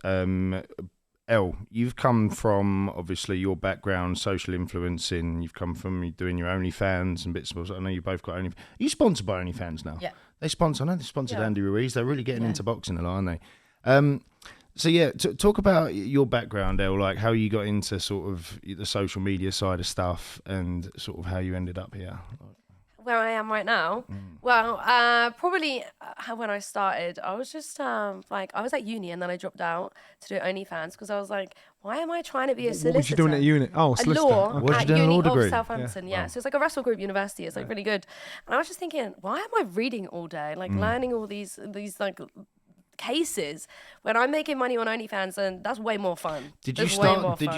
Elle, you've come from, obviously, your background, social influencing. You've come from doing your OnlyFans and bits and bobs. I know you both got OnlyFans. Are you sponsored by OnlyFans now? Yeah. I know they sponsored Andy Ruiz. They're really getting into boxing a lot, aren't they? So, yeah, talk about your background, Elle, like how you got into sort of the social media side of stuff and sort of how you ended up here. Where I am right now? Well, probably when I started, I was just like, I was at uni and then I dropped out to do OnlyFans because I was like, why am I trying to be a solicitor? What was you doing at uni? Oh, solicitor. Law What did you do at in a uni law degree? of Southampton, yeah. So it's like a Russell Group university. It's like really good. And I was just thinking, why am I reading all day? Like learning all these like cases when I'm making money on OnlyFans, and that's way more fun. Did you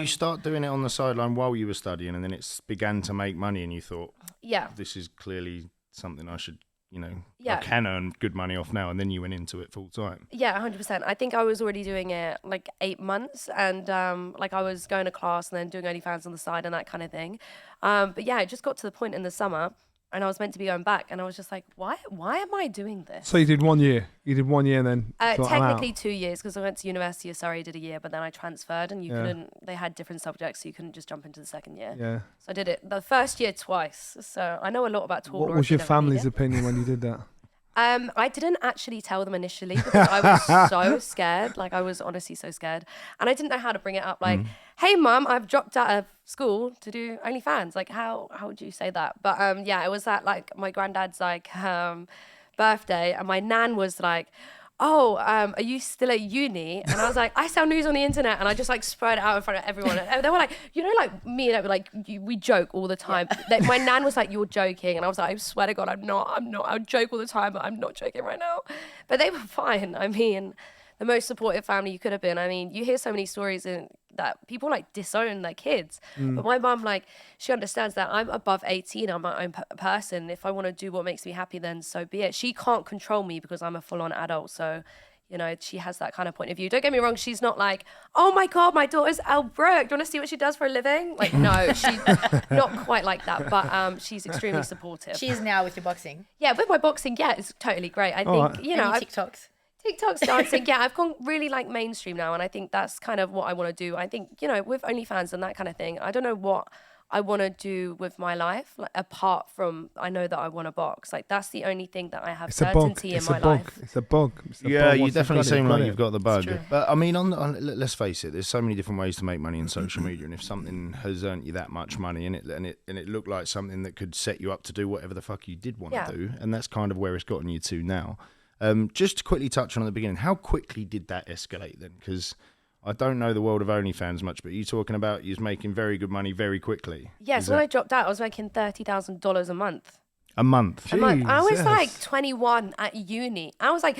start doing it on the sideline while you were studying, and then it began to make money, and you thought, this is clearly something I should, you know, I can earn good money off now, and then you went into it full time? Yeah, 100%. I think I was already doing it like 8 months, and like I was going to class and then doing OnlyFans on the side and that kind of thing. But yeah, it just got to the point in the summer. And I was meant to be going back, and I was just like, why am I doing this? So you did 1 year. You did 1 year, and then technically 2 years, because I went to University of Surrey, did a year, but then I transferred, and you couldn't. They had different subjects, so you couldn't just jump into the second year. Yeah. So I did it the first year twice. So I know a lot about tort law. What was your family's opinion when you did that? I didn't actually tell them initially because I was so scared. Like I was honestly so scared, and I didn't know how to bring it up. Like, hey, mum, I've dropped out of school to do OnlyFans. Like, how would you say that? But yeah, it was at like my granddad's like birthday, and my nan was like, oh, are you still at uni? And I was like, I sell news on the internet. And I just like spread it out in front of everyone. And they were like, you know, like me and I were like, we joke all the time. My nan was like, you're joking. And I was like, I swear to God, I'm not. I joke all the time, but I'm not joking right now. But they were fine. I mean, the most supportive family you could have been. I mean, you hear so many stories that people like disown their kids. But my mum, like, she understands that I'm above 18. I'm my own person. If I want to do what makes me happy, then so be it. She can't control me because I'm a full-on adult. So, you know, she has that kind of point of view. Don't get me wrong. She's not like, oh my God, my daughter's Elle Brooke. Do you want to see what she does for a living? Like, no, she's not quite like that. But she's extremely supportive. She is now with your boxing. Yeah, with my boxing, yeah, it's totally great. I think, you know, TikTok's dancing, yeah, I've gone really like mainstream now, and I think that's kind of what I want to do. I think, you know, with OnlyFans and that kind of thing, I don't know what I want to do with my life, like, apart from I know that I want to box. Like, that's the only thing that I have certainty in my life. It's a bug. Yeah, you definitely seem like you've got the bug. But I mean, let's face it, there's so many different ways to make money in social media, and if something has earned you that much money and it looked like something that could set you up to do whatever the fuck you did want to do, and that's kind of where it's gotten you to now. Just to quickly touch on at the beginning, how quickly did that escalate then? Because I don't know the world of OnlyFans much, but you talking about you was making very good money very quickly. Yeah, so when I dropped out, I was making $30,000 a month. A month? I was like 21 at uni. I was like,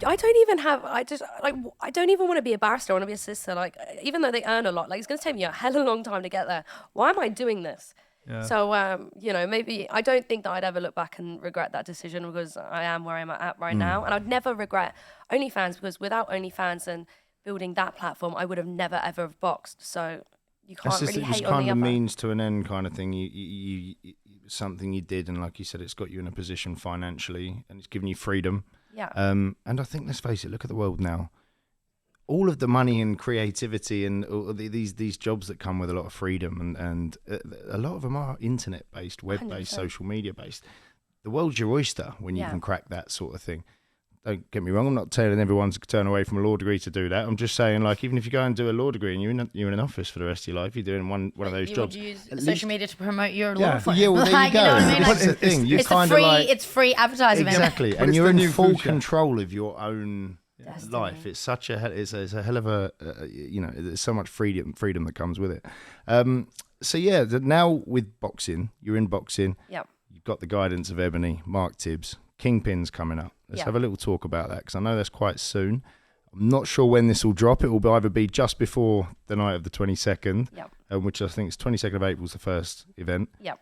I don't even want to be a barrister. I want to be a solicitor. Like, even though they earn a lot, like, it's going to take me a hell of a long time to get there. Why am I doing this? Yeah. So, you know, maybe I don't think that I'd ever look back and regret that decision because I am where I'm at right now. And I'd never regret OnlyFans because without OnlyFans and building that platform, I would have never, ever have boxed. So you can't really hate on the other. It's kind of means to an end kind of thing. You something you did, and like you said, it's got you in a position financially and it's given you freedom. Yeah. And I think, let's face it, look at the world now. All of the money and creativity and all these jobs that come with a lot of freedom and a lot of them are internet-based, web-based, 100%. Social media-based. The world's your oyster when you can crack that sort of thing. Don't get me wrong, I'm not telling everyone to turn away from a law degree to do that. I'm just saying, like, even if you go and do a law degree and you're in an office for the rest of your life, you're doing one of those jobs. You would use social media to promote your law firm. Yeah, well, there you go. You know what I mean? That's the thing. It's free advertising. Exactly. And you're in full control of your own life. It's such a it's a hell of a there's so much freedom that comes with it. So yeah, now with boxing, you're in boxing. Yep. You've got the guidance of Ebanie, Mark Tibbs, Kingpin's coming up. Let's have a little talk about that because I know that's quite soon. I'm not sure when this will drop. It will either be just before the night of the 22nd, which I think is 22nd of April is the first event. Yep.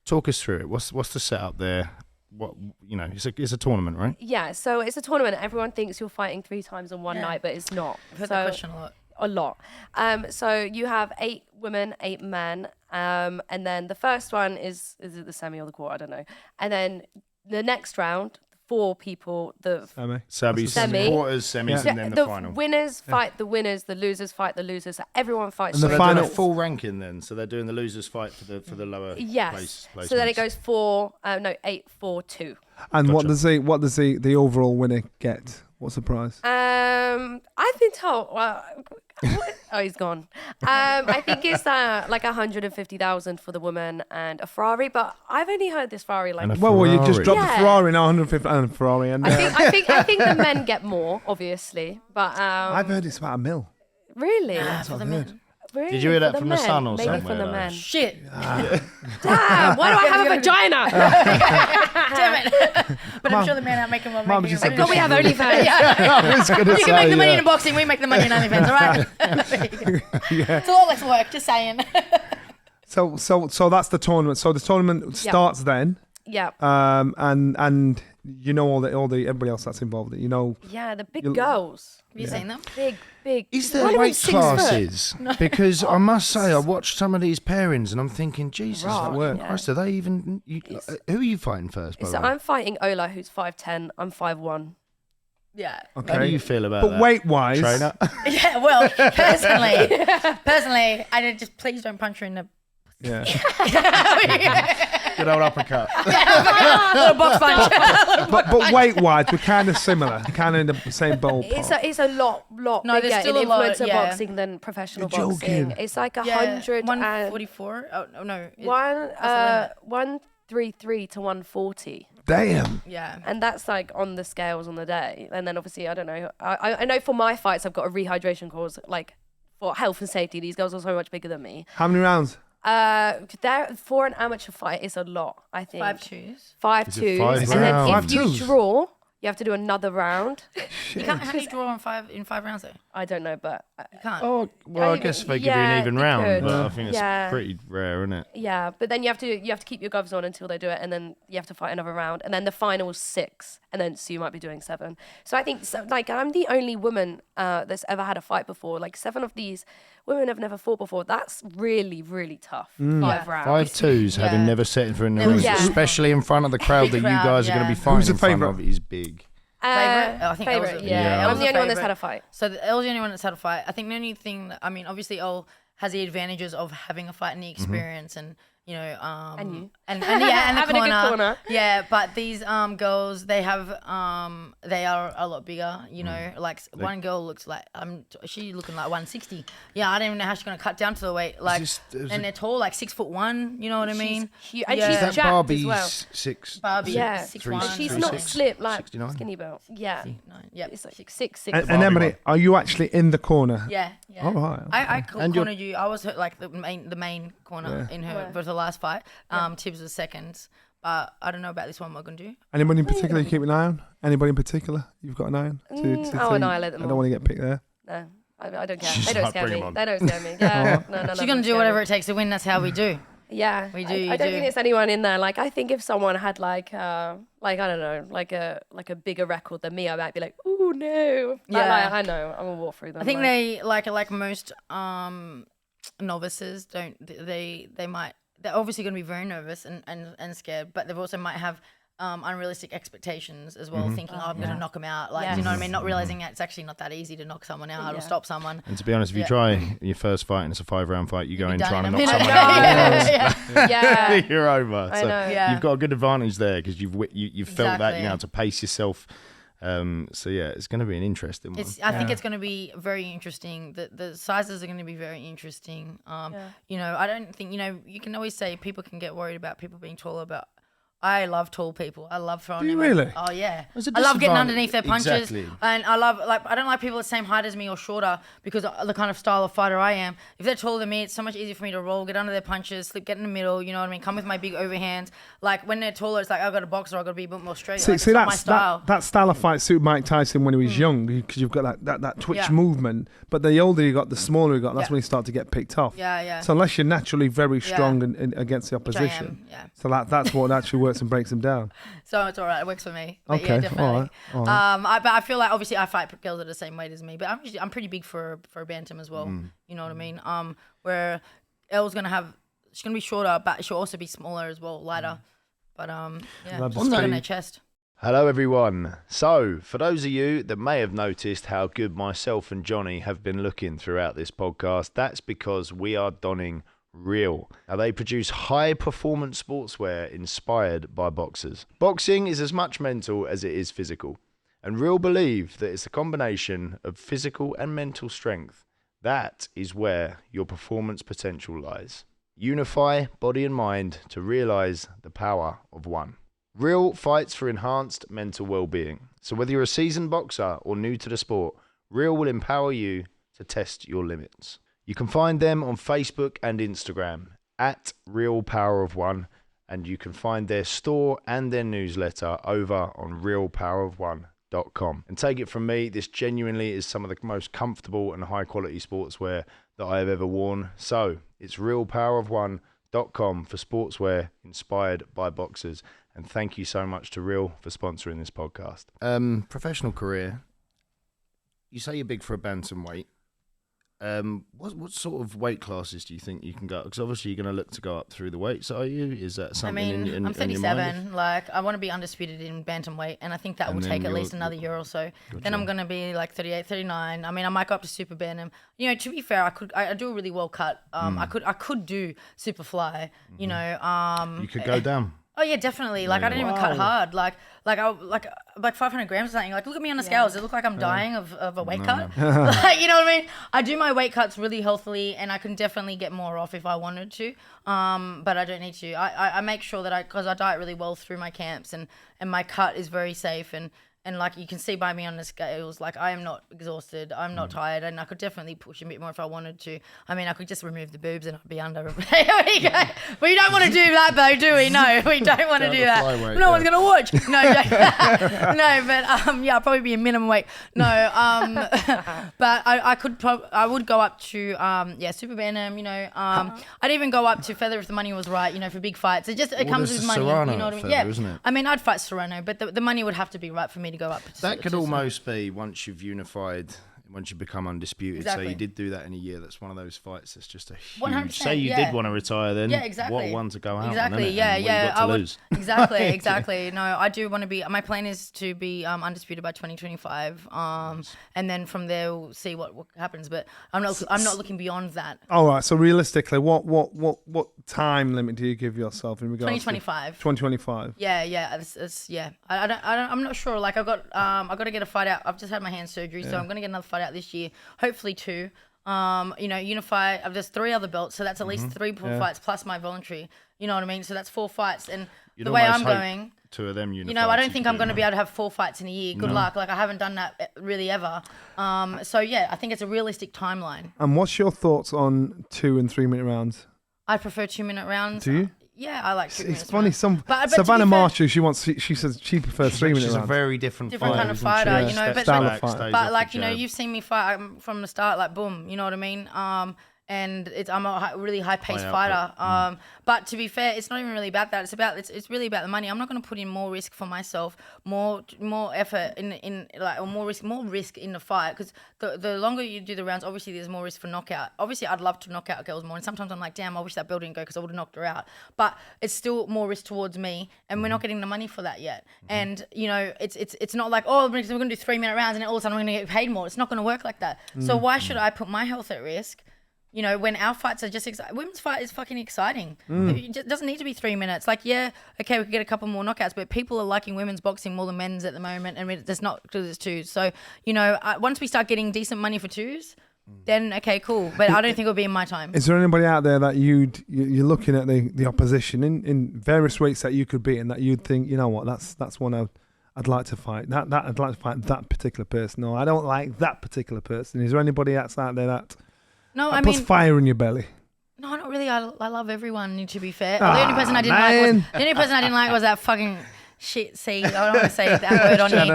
Talk us through it. What's the setup there? What it's a tournament, right? Yeah, so it's a tournament. Everyone thinks you're fighting 3 times on one night, but it's not. I've heard that question a lot. A lot. So you have 8 women, 8 men, and then the first one is it the semi or the quarter? I don't know. And then the next round, 4 people, the semi, quarters, semis, and then the final. The winners fight the winners, the losers fight the losers. So everyone fights. And the final full ranking then. So they're doing the losers fight for the lower. Yes. Placements. So then it goes 8, 4, 2. And what does the overall winner get? What's the prize? I've been told. Well, he's gone. I think it's like 150,000 for the woman and a Ferrari, but I've only heard this Ferrari like. Well, you just dropped the Ferrari now, 150 and a Ferrari, and I think the men get more, obviously, but I've heard it's about $1 million. Really? That's what I've heard. Really? Did you hear that from the Sun or Maybe somewhere? from the men. Shit. Damn, why do I have a vagina? Damn it. But I'm sure the men aren't making more money. Thank God we have OnlyFans. I was gonna You can make the money in boxing, we make the money in OnlyFans, all right? It's all less work, just saying. So that's the tournament. So the tournament starts then. Yeah. And you know all the everybody else that's involved. You know. Yeah, the big girls. Have you seen them? Big. Is there weight classes? Because I must say, I watched some of these pairings and I'm thinking, Jesus, Christ, are they even? Who are you fighting first? By the way? I'm fighting Ola, who's 5'10". I'm 5'1". Yeah. Okay. How do you feel about that? But weight-wise, trainer? Yeah. Well, personally, I just please don't punch her in the. Yeah. Good old uppercut. Little box punch. but weight-wise, we're kind of similar, kind of in the same ballpark. It's a lot No, bigger there's still in a lot, influencer boxing than professional You're boxing. joking. It's like 100 144. Oh no. 133 to 140. Damn. Yeah. And that's like on the scales on the day. And then obviously, I don't know. I know for my fights, I've got a rehydration course, like for health and safety. These girls are so much bigger than me. How many rounds? For an amateur fight, it's a lot, I think. 5 twos. 5 twos. five And then rounds? if you draw, you have to do another round. You can't. How do you draw in 5 rounds though? I don't know, but You can't. Oh, well, I guess if they give you an even they round, could. but I think it's pretty rare, isn't it? yeah. But then you have to keep your gloves on until they do it, and then you have to fight another round, and then the final is 6, and then so you might be doing 7. So I think I'm the only woman that's ever had a fight before. Like 7 of these women have never fought before. That's really, really tough. 5 rounds. 5'2", having never set in for an ring, especially in front of the crowd that you guys are going to be fighting in front of, is big. Favourite? I think favourite, yeah. I'm the only one that's had a fight. So Elle's the only one that's had a fight. I think the only thing that, I mean, obviously Elle has the advantages of having a fight and the experience and, you know, and you. And the Having corner. a good corner. Yeah, but these girls, they have they are a lot bigger, you know, like one girl looks like she looking like 160. Yeah, I don't even know how she's gonna cut down to the weight. Like and they're tall, like 6'1", you know what I mean? She's and Yeah. she's That jacked Barbie's as well. 6. Barbie, Yeah, 6'1". she's 3'6", not slim like 69. skinny built. Yeah, Yeah, it's like 6'6". And Ebanie, are you actually in the corner? Yeah. All right. I And cornered you. I was like the main corner in her for the last fight. Tibbs was second, but I don't know about this one. What we're gonna do? Anybody in particular you keep an eye on? Anybody in particular you've got an eye on? I'll annihilate them I don't want to get picked there. No, I don't care. She's They don't like, scare bring me. 'em on. They don't scare me. Yeah, no. She's gonna do whatever it takes to win. That's how we do. Yeah, We do, I you don't do. think there's anyone in there. Like I think if someone had like I don't know, like a bigger record than me, I might be like, ooh no. But, Yeah. like, I know. I'm gonna walk through them. I think like, they like most novices don't. They might. They're obviously going to be very nervous and scared, but they also might have unrealistic expectations as well, thinking, I'm going to knock them out. Like, you know what I mean? Not realizing that it's actually not that easy to knock someone out or stop someone. And to be honest, if you try your first fight and it's a 5-round fight, you go in done trying to in knock a someone minute. out. Yeah. You're over. I So know. Yeah. you've got a good advantage there because you've felt that, you know, Exactly. to pace yourself. So yeah, it's going to be an interesting one. I think it's going to be very interesting. The sizes are going to be very interesting. You know, I don't think, you know, you can always say people can get worried about people being taller, but I love tall people. I love throwing Do you them. really? Oh yeah. There's a I love getting disadvantage- underneath their punches, Exactly. and I don't like people the same height as me or shorter because of the kind of style of fighter I am. If they're taller than me, it's so much easier for me to roll, get under their punches, slip, get in the middle. You know what I mean? Come with my big overhands. Like when they're taller, it's like I've got a boxer. I've got to be a bit more straight. See, like, it's not my style. that style of fight suited Mike Tyson when he was young because you've got that twitch movement. But the older you got, the smaller you got. That's when you start to get picked off. Yeah. So unless you're naturally very strong and against the opposition, so that's what actually works and breaks them down. So it's all right. It works for me. But Okay, yeah, definitely. all right. But I feel like obviously I fight girls that are the same weight as me, but I'm pretty big for a bantam as well. You know what I mean? Where Elle's she's gonna be shorter, but she'll also be smaller as well, lighter. But Love the just on speed. her chest. Hello everyone. So, for those of you that may have noticed how good myself and Johnny have been looking throughout this podcast, that's because we are donning Real. Now, they produce high performance sportswear inspired by boxers. Boxing is as much mental as it is physical, and Real believe that it's a combination of physical and mental strength. That is where your performance potential lies. Unify body and mind to realize the power of one. Real fights for enhanced mental well-being. So whether you're a seasoned boxer or new to the sport, Real will empower you to test your limits. You can find them on Facebook and Instagram at Real Power of One, and you can find their store and their newsletter over on realpowerofone.com. And take it from me, this genuinely is some of the most comfortable and high quality sportswear that I have ever worn. So it's realpowerofone.com for sportswear inspired by boxers. And thank you so much to Real for sponsoring this podcast. Professional career. You say you're big for a bantamweight. What sort of weight classes do you think you can go? Because obviously you're going to look to go up through the weights, are you? Is that something in your mind? I'm 37. Like, I want to be undisputed in bantamweight, and I think that will take at least another year or so. Gotcha. Then I'm going to be like 38, 39. I mean, I might go up to super bantam. You know, to be fair, I do a really well cut. I could do super fly. You know, you could go down. Oh yeah, definitely. Like I don't even cut hard. Like 500 grams or something. Like look at me on the scales. It look like I'm dying of a weight cut. Like, you know what I mean? I do my weight cuts really healthily, and I can definitely get more off if I wanted to. But I don't need to. I make sure that because I diet really well through my camps, and my cut is very safe, and like you can see by me on the scales, like I am not exhausted, I'm not tired, and I could definitely push a bit more if I wanted to. I mean, I could just remove the boobs and I'd be under. There we go. But you don't want to do that though, do we? No, we don't want to do that. Weight, no one's gonna watch. No, no, but yeah, I'll probably be a minimum weight. No, but I would go up to super bantam. You know, I'd even go up to feather if the money was right. You know, for big fights. It comes with money. Serrano you know what I mean? feather, Yeah, isn't it? I mean, I'd fight Serrano, but the money would have to be right for me to go up. That could almost be once you've unified, once you become undisputed. Exactly. So you did do that in a year. That's one of those fights that's just a huge. 100%, say you did want to retire, then exactly. what one to go out exactly. on, isn't it? Yeah, And yeah. what you got to lose. Exactly. No, I do want to be. My plan is to be undisputed by 2025. And then from there we'll see what happens. But I'm not looking beyond that. All right. So realistically, what time limit do you give yourself in regards 2025. to 2025? Yeah. It's yeah. I'm not sure. Like I've got to get a fight out. I've just had my hand surgery, so I'm gonna get another fight out this year. Hopefully 2. You know, unify. I've just 3 other belts, so that's at least 3 fights plus my voluntary. You know what I mean? So that's 4 fights, and You'd the way I'm almost hope going. 2 of them unified. You know, I don't think I'm going to be able to have 4 fights in a year. Good luck. Like I haven't done that really ever. So yeah, I think it's a realistic timeline. And what's your thoughts on 2 and 3 minute rounds? I prefer 2-minute rounds. Do you? Yeah, I like 2 minutes. It's funny. But Savannah Marshall, she says she prefers 3 minute rounds. She's a very different fighter, kind of fighter, you know. But like, you know, jab. you've seen me fight from the start, like boom, you know what I mean? And I'm a really high-paced fighter. But to be fair, it's not even really about that. It's really about the money. I'm not going to put in more risk for myself, more effort or more risk in the fight, because the longer you do the rounds, obviously there's more risk for knockout. Obviously, I'd love to knock out girls more, and sometimes I'm like, damn, I wish that bell didn't go because I would have knocked her out. But it's still more risk towards me, and we're not getting the money for that yet. And you know, it's not like, oh, we're going to do 3-minute rounds, and all of a sudden we're going to get paid more. It's not going to work like that. So why should I put my health at risk? You know, when our fights are just women's fight is fucking exciting. It doesn't need to be 3 minutes. Like, yeah, okay, we could get a couple more knockouts, but people are liking women's boxing more than men's at the moment, and it's not because it's 2s. So, you know, once we start getting decent money for 2s, then okay, cool. But I don't think it'll be in my time. Is there anybody out there that you're looking at the opposition in various weights that you could beat and that you'd think, you know what, that's one I'd like to fight. I'd like to fight that particular person. No, I don't like that particular person. Is there anybody else out there that puts fire in your belly? No, not really. I love everyone, to be fair. The only person I didn't like was that fucking shit. See, I don't want to say that word on here.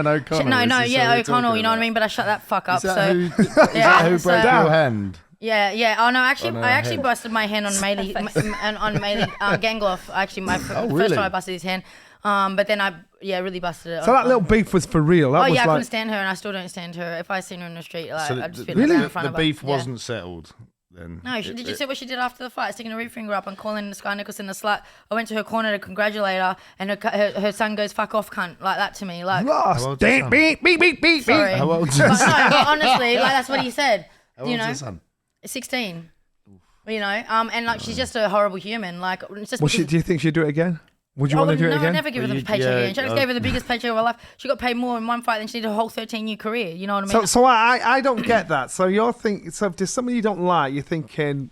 O'Connell. You know what I mean? But I shut that fuck up. Is that who broke your hand? Yeah. Oh no, I actually busted my hand on Maley Gangloff. Actually, my first time I busted his hand. But then I really busted it. So that little beef was for real. I couldn't stand her, and I still don't stand her. If I seen her in the street, I'd just be down in front of her. The beef wasn't settled. Then. No, did you see what she did after the fight? Sticking her finger up and calling Sky Nicholson a slut. I went to her corner to congratulate her, and her son goes, "Fuck off, cunt," like that to me. Like, lost. Beep. Sorry. How old is but honestly, like that's what he said. How old is your son? 16. You know, and she's just a horrible human. Like, it's just do you think she'd do it again? Would you want to do it again? No, I never give her the paycheck again. She just gave her the biggest paycheck of her life. She got paid more in one fight than she did her whole 13-year career. You know what I mean? So I don't get that. So so if there's somebody you don't like, you're thinking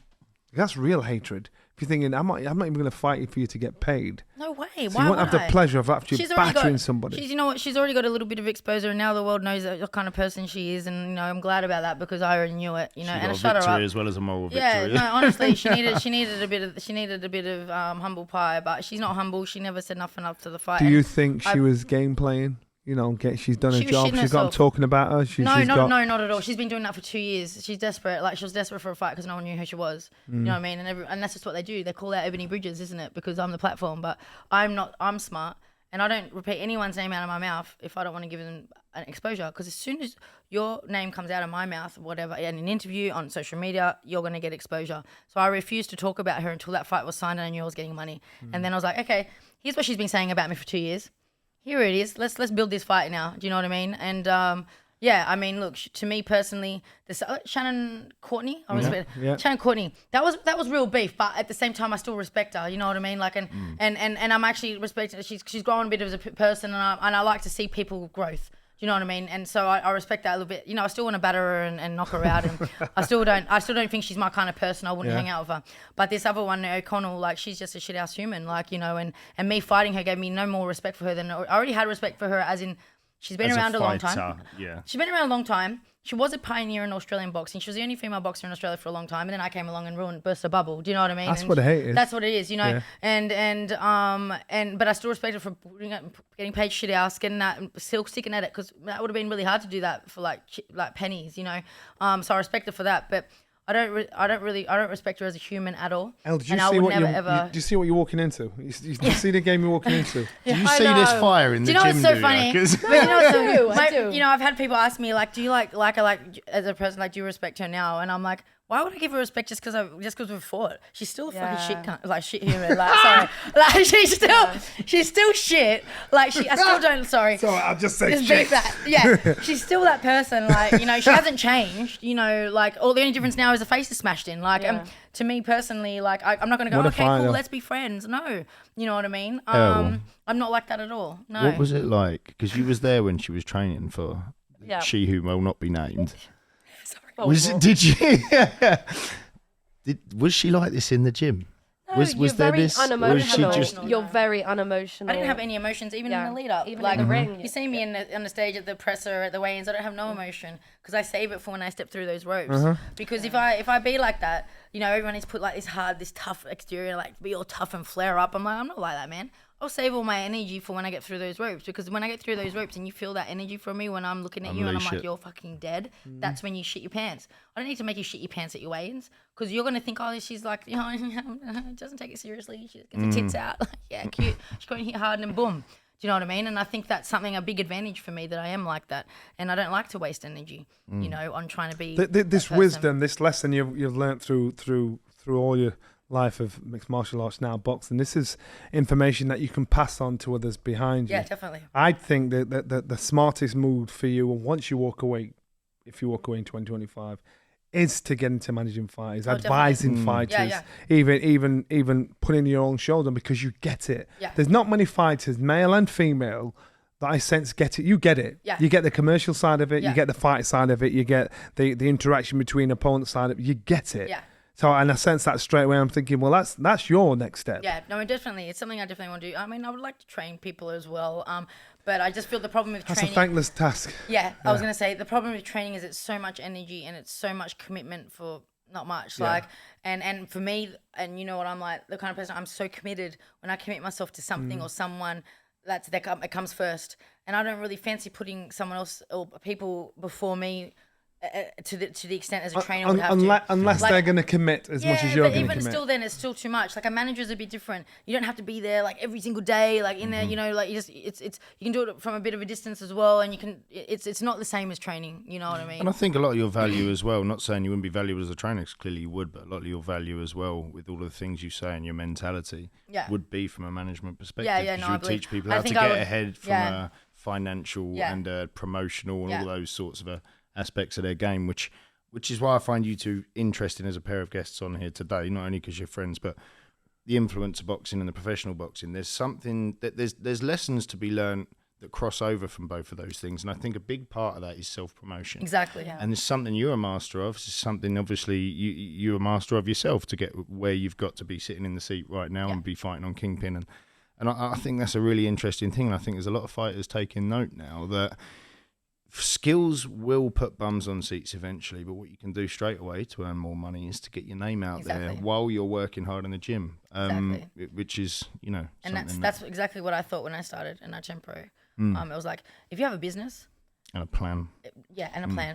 that's real hatred. If you're thinking I'm not even going to fight you for you to get paid. No way. So you won't have the pleasure of actually battering somebody. You know what? She's already got a little bit of exposure, and now the world knows what kind of person she is, and you know I'm glad about that because I already knew it. You know, and I shut her up. As well as a moral victory. Yeah, no, honestly, she needed a bit of humble pie, but she's not humble. She never said nothing up to the fight. Do you think she was game playing? You know, she's done a job. She's got them talking about her. No, not at all. She's been doing that for 2 years. She's desperate. Like, she was desperate for a fight because no one knew who she was. You know what I mean? And that's just what they do. They call out Ebony Bridges, isn't it? Because I'm the platform. But I'm not. I'm smart. And I don't repeat anyone's name out of my mouth if I don't want to give them an exposure. Because as soon as your name comes out of my mouth, whatever, in an interview, on social media, you're going to get exposure. So I refused to talk about her until that fight was signed and I knew I was getting money. And then I was like, okay, here's what she's been saying about me for 2 years. Here it is. Let's build this fight now. Do you know what I mean? And I mean, look, to me personally, this Shannon Courtney, Shannon Courtney, that was real beef. But at the same time, I still respect her. You know what I mean? Like, and I'm actually respecting her. She's grown a bit as a person, and I like to see people growth. Do you know what I mean? And so I respect that a little bit. You know, I still want to batter her and knock her out. And I still don't think she's my kind of person. I wouldn't hang out with her. But this other one, O'Connell, like, she's just a shit house human. Like, you know, and me fighting her gave me no more respect for her than I already had respect for her, as in she's been around a long time. Yeah. She's been around a long time. She was a pioneer in Australian boxing. She was the only female boxer in Australia for a long time, and then I came along and burst a bubble. Do you know what I mean? That's what I hate is. That's what it is, you know. Yeah. But I still respect her for getting paid shit house, getting that, still sticking at it, because that would have been really hard to do that for like pennies, you know. So I respect her for that, but I don't respect her as a human at all. Elle, did you see what you're walking into? You see the game you're walking into? Do you see this fire in the gym? Do you know what's so funny? I do. You know, I've had people ask me, like, do you like her, as a person, like, do you respect her now? And I'm like, why would I give her respect just because we've fought? She's still a fucking shit human. Like, sorry, like she's still shit. Like, I still don't. Sorry, I'll just say shit. Yeah, she's still that person. Like, you know, she hasn't changed. You know, like, the only difference now is the face is smashed in. Like, to me personally, like, I'm not gonna go, okay, cool, let's be friends. No, you know what I mean. I'm not like that at all. No. What was it like? Because you was there when she was training for She Who Will Not Be Named. Was she like this in the gym? No, was there this? Unemotional. You're very unemotional. I didn't have any emotions, even in the lead up. Even like in the ring. You see me on the stage at the presser, at the weigh-ins. I don't have no emotion because I save it for when I step through those ropes. Because if I be like that, you know, everyone needs to put like this tough exterior, like be all tough and flare up. I'm like, I'm not like that, man. I'll save all my energy for when I get through those ropes, because when I get through those ropes and you feel that energy from me when I'm looking at you and I'm like, you're fucking dead, that's when you shit your pants. I don't need to make you shit your pants at your weigh-ins, because you're going to think, oh, she's like, you know, doesn't take it seriously. She gets her tits out. Like, yeah, cute. She's going to hit hard and boom. Do you know what I mean? And I think that's a big advantage for me, that I am like that. And I don't like to waste energy, you know, on trying to be this wisdom, this lesson you've learned through all your life of mixed martial arts, now boxing. This is information that you can pass on to others behind you. Yeah, definitely. I think that the smartest move for you, once you walk away, if you walk away in 2025, is to get into managing fighters, advising fighters, even putting your own shoulder, because you get it. Yeah. There's not many fighters, male and female, that I sense get it. You get it. Yeah. You get the commercial side of it. Yeah. You get the fight side of it. You get the interaction between opponent side of it. You get it. Yeah. So, and I sense that straight away. I'm thinking, well, that's your next step. Yeah, no, definitely. It's something I definitely want to do. I mean, I would like to train people as well. But I just feel the problem with That's training. a thankless task. Yeah, I was going to say the problem with training is it's so much energy and it's so much commitment for not much. Yeah. Like, and for me, and you know what I'm like, the kind of person I'm so committed when I commit myself to something or someone, it comes first. And I don't really fancy putting someone else or people before me to the extent as a trainer would have to. Unless they're going to commit as much as you're going to commit. Even still then, it's still too much. Like a manager's a bit different. You don't have to be there like every single day, like in there, you know, like you can do it from a bit of a distance as well, and it's not the same as training, you know what I mean? And I think a lot of your value as well, not saying you wouldn't be valuable as a trainer, because clearly you would, but a lot of your value as well with all of the things you say and your mentality would be from a management perspective. Yeah, no, I you believe. teach people how to get ahead from a financial and promotional and all those sorts of aspects of their game, which is why I find you two interesting as a pair of guests on here today, not only because you're friends, but the influence of boxing and the professional boxing. There's something that there's lessons to be learned that cross over from both of those things, and I think a big part of that is self-promotion. Exactly. Yeah. And it's something you're a master of. It's something obviously you're a master of yourself to get where you've got to be sitting in the seat right now and be fighting on Kingpin. And I think that's a really interesting thing. And I think there's a lot of fighters taking note now that skills will put bums on seats eventually, but what you can do straight away to earn more money is to get your name out there while you're working hard in the gym, which is, you know, and that's exactly what I thought when I started in Pro. It was like, if you have a business and a plan,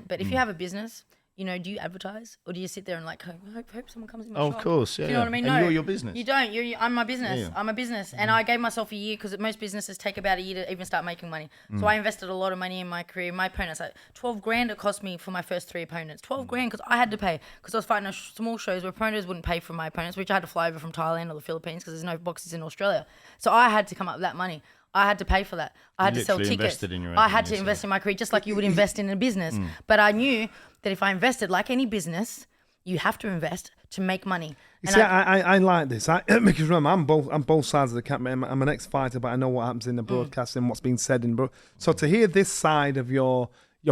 but if you have a business, you know, do you advertise or do you sit there and like hope someone comes in my shop? Of course, yeah. Do you know what I mean? And no, you're your business. You don't. I'm my business. Yeah. I'm a business, and I gave myself a year because most businesses take about a year to even start making money. So I invested a lot of money in my career. My opponents, like $12,000 it cost me for my first 3 opponents. $12,000 because I had to pay because I was fighting small shows where promoters wouldn't pay for my opponents, which I had to fly over from Thailand or the Philippines because there's no boxes in Australia. So I had to come up with that money. I had to pay for that. I had to sell tickets. I had to invest in my career just like you would invest in a business. But I knew that if I invested like any business, you have to invest to make money. You see, I like this because remember, I'm both sides of the camp. I'm an ex-fighter, but I know what happens in the broadcast and what's being said in. So to hear this side of your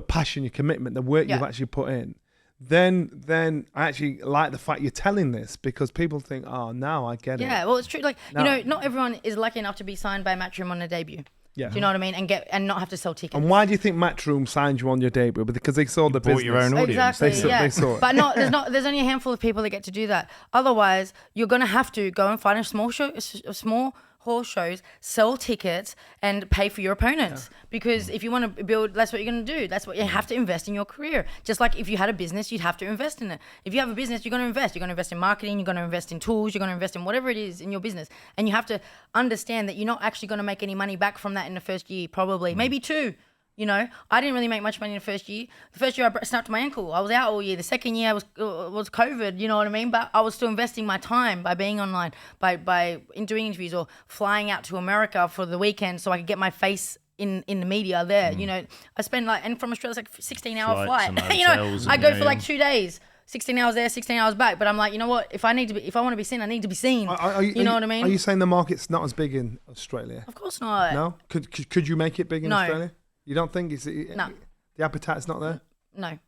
passion, your commitment, the work you've actually put in, then I actually like the fact you're telling this because people think, oh, now I get it. Yeah, well, it's true. Like, you know, not everyone is lucky enough to be signed by Matchroom on their debut. Yeah. Do you know what I mean? And not have to sell tickets. And why do you think Matchroom signed you on your debut? Because they saw the business. Your own audience. Exactly. They saw it. But there's only a handful of people that get to do that. Otherwise, you're gonna have to go and find a small horse shows, sell tickets, and pay for your opponents. Because if you want to build, that's what you're going to do. That's what you have to invest in your career. Just like if you had a business, you'd have to invest in it. If you have a business, you're going to invest. You're going to invest in marketing. You're going to invest in tools. You're going to invest in whatever it is in your business. And you have to understand that you're not actually going to make any money back from that in the first year, probably. Maybe 2. You know, I didn't really make much money in the first year. The first year I snapped my ankle. I was out all year. The second year was COVID, you know what I mean? But I was still investing my time by being online, by doing interviews or flying out to America for the weekend so I could get my face in the media there. You know, I spend and from Australia, it's like 16-hour flight. You know, I go for like 2 days. 16 hours there, 16 hours back. But I'm like, you know what? If I want to be seen, I need to be seen. You know what I mean? Are you saying the market's not as big in Australia? Of course not. No? Could you make it big in Australia? You don't think no. The appetite's not there? No,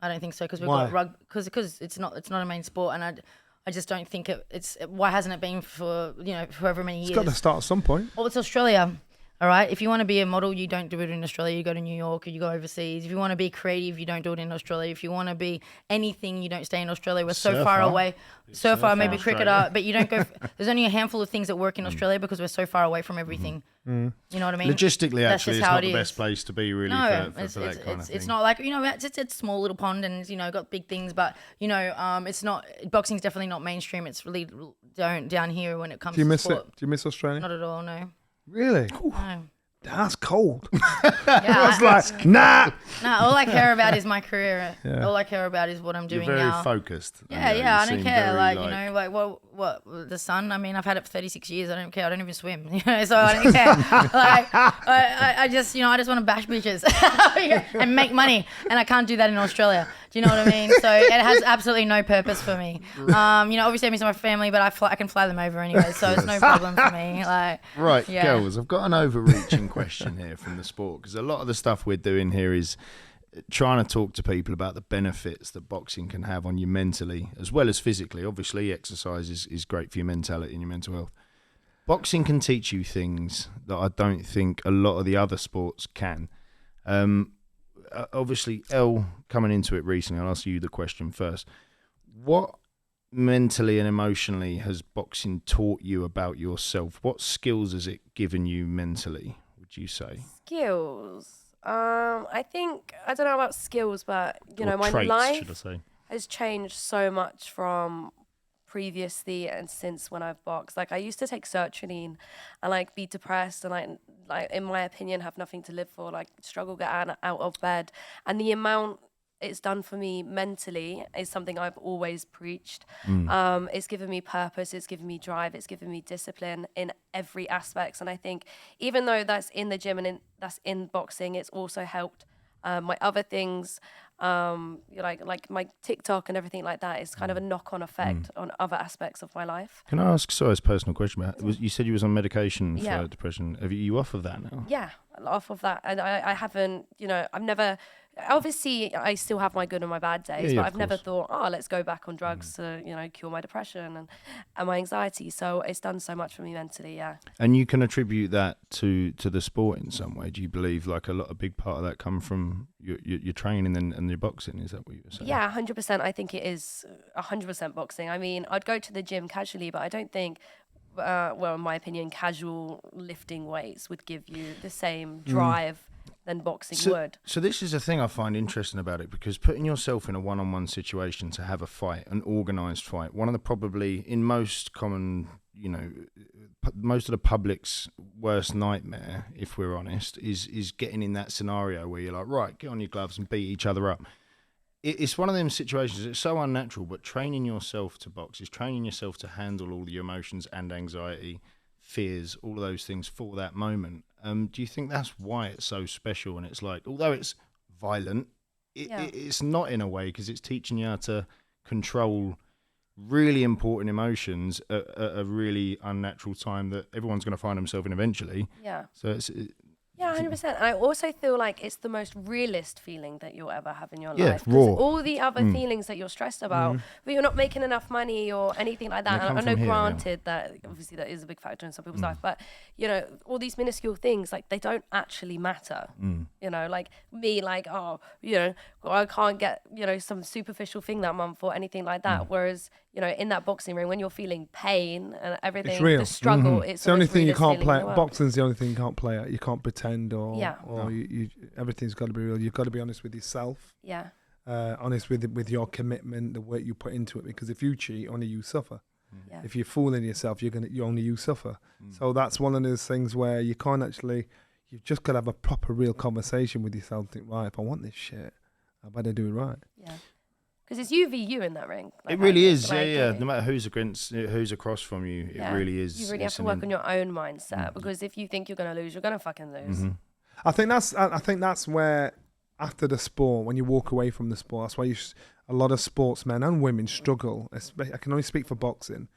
I don't think so because we've got rugby because it's not a main sport, and I just don't think it's why hasn't it been for however many years? It's got to start at some point. Well, it's Australia. All right. If you want to be a model, you don't do it in Australia. You go to New York or you go overseas. If you want to be creative, you don't do it in Australia. If you want to be anything, you don't stay in Australia. We're so far away. Surfer, maybe cricketer, but you don't go. There's only a handful of things that work in Australia because we're so far away from everything. You know what I mean? Logistically, actually, it's not the best place to be really for that kind of thing. It's not like, it's a small little pond and, got big things, but, it's not, boxing's definitely not mainstream. It's really down here when it comes to sport. Do you miss Australia? Not at all, no. Really? No. That's cold. I was like, nah. All I care about is my career. Yeah. All I care about is what I'm doing now. You're very focused. Yeah, I don't care. What the sun? I mean, I've had it for 36 years. I don't care. I don't even swim. So I don't care. I just, I just want to bash bitches and make money. And I can't do that in Australia. Do you know what I mean? So it has absolutely no purpose for me. Obviously I miss my family, but I can fly them over anyway, so it's no problem for me. Right, girls, I've got an overreaching question here from the sport, because a lot of the stuff we're doing here is trying to talk to people about the benefits that boxing can have on you mentally as well as physically. Obviously, exercise is great for your mentality and your mental health. Boxing can teach you things that I don't think a lot of the other sports can. Obviously, Elle, coming into it recently, I'll ask you the question first. What mentally and emotionally has boxing taught you about yourself? What skills has it given you mentally, would you say? Skills? I think, I don't know about skills, but, my traits, life should I say, has changed so much from previously and since when I've boxed. I used to take sertraline and be depressed and in my opinion have nothing to live for, struggle get out of bed, and the amount it's done for me mentally is something I've always preached. It's given me purpose, it's given me drive, it's given me discipline in every aspect. And I think even though that's in the gym and that's in boxing, it's also helped my other things, like my TikTok and everything like that is kind of a knock-on effect on other aspects of my life. Can I ask, sorry, a personal question? You said you was on medication for depression. Are you off of that now? Yeah, off of that. And I haven't, I've never... Obviously, I still have my good and my bad days, but I've never thought, let's go back on drugs to, cure my depression and my anxiety. So it's done so much for me mentally, yeah. And you can attribute that to the sport in some way. Do you believe a big part of that come from your training and your boxing? Is that what you were saying? Yeah, 100%. I think it is 100% boxing. I mean, I'd go to the gym casually, but I don't think, in my opinion, casual lifting weights would give you the same drive than boxing would. So this is the thing I find interesting about it, because putting yourself in a one-on-one situation to have a fight, an organised fight, one of the probably in most common, most of the public's worst nightmare, if we're honest, is getting in that scenario where you're like, right, get on your gloves and beat each other up. It's one of them situations, it's so unnatural, but training yourself to box is training yourself to handle all your emotions and anxiety, fears, all of those things for that moment. Do you think that's why it's so special? And it's although it's violent, it's not in a way, because it's teaching you how to control really important emotions at a really unnatural time that everyone's going to find themselves in eventually. Yeah. So it's... Yeah, 100%. And I also feel like it's the most realist feeling that you'll ever have in your life. Raw. All the other feelings that you're stressed about, but you're not making enough money or anything like that. And I know, granted, that obviously that is a big factor in some people's life, but all these minuscule things, they don't actually matter. Like me, I can't get, some superficial thing that month or anything like that. Whereas, in that boxing ring, when you're feeling pain and everything, it's real. The struggle, it's the only thing you can't play. Boxing's the only thing you can't play at. You can't pretend or you everything's got to be real. You've got to be honest with yourself. Yeah. Honest with your commitment, the work you put into it. Because if you cheat, only you suffer. Yeah. If you're fooling yourself, only you suffer. So that's one of those things where you can't actually. You've just got to have a proper, real conversation with yourself. Think, right, if I want this shit, I better do it right. Yeah. Because it's you v you in that ring. It really is, yeah. No matter who's across from you, it really is. You really have to work on your own mindset, because if you think you're going to lose, you're going to fucking lose. I think that's where, after the sport, when you walk away from the sport, that's why a lot of sportsmen and women struggle. I can only speak for boxing,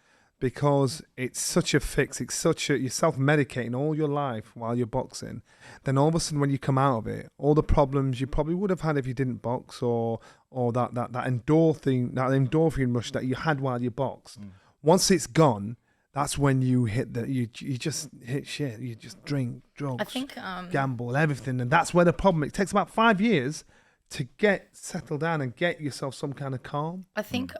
because it's such a fix. It's you're self-medicating all your life while you're boxing. Then all of a sudden, when you come out of it, all the problems you probably would have had if you didn't box, or that endorphin rush that you had while you boxed. Once it's gone, that's when you hit you just hit shit. You just drink, drugs, I think, gamble, everything, and that's where the problem. It takes about 5 years to get settled down and get yourself some kind of calm. I think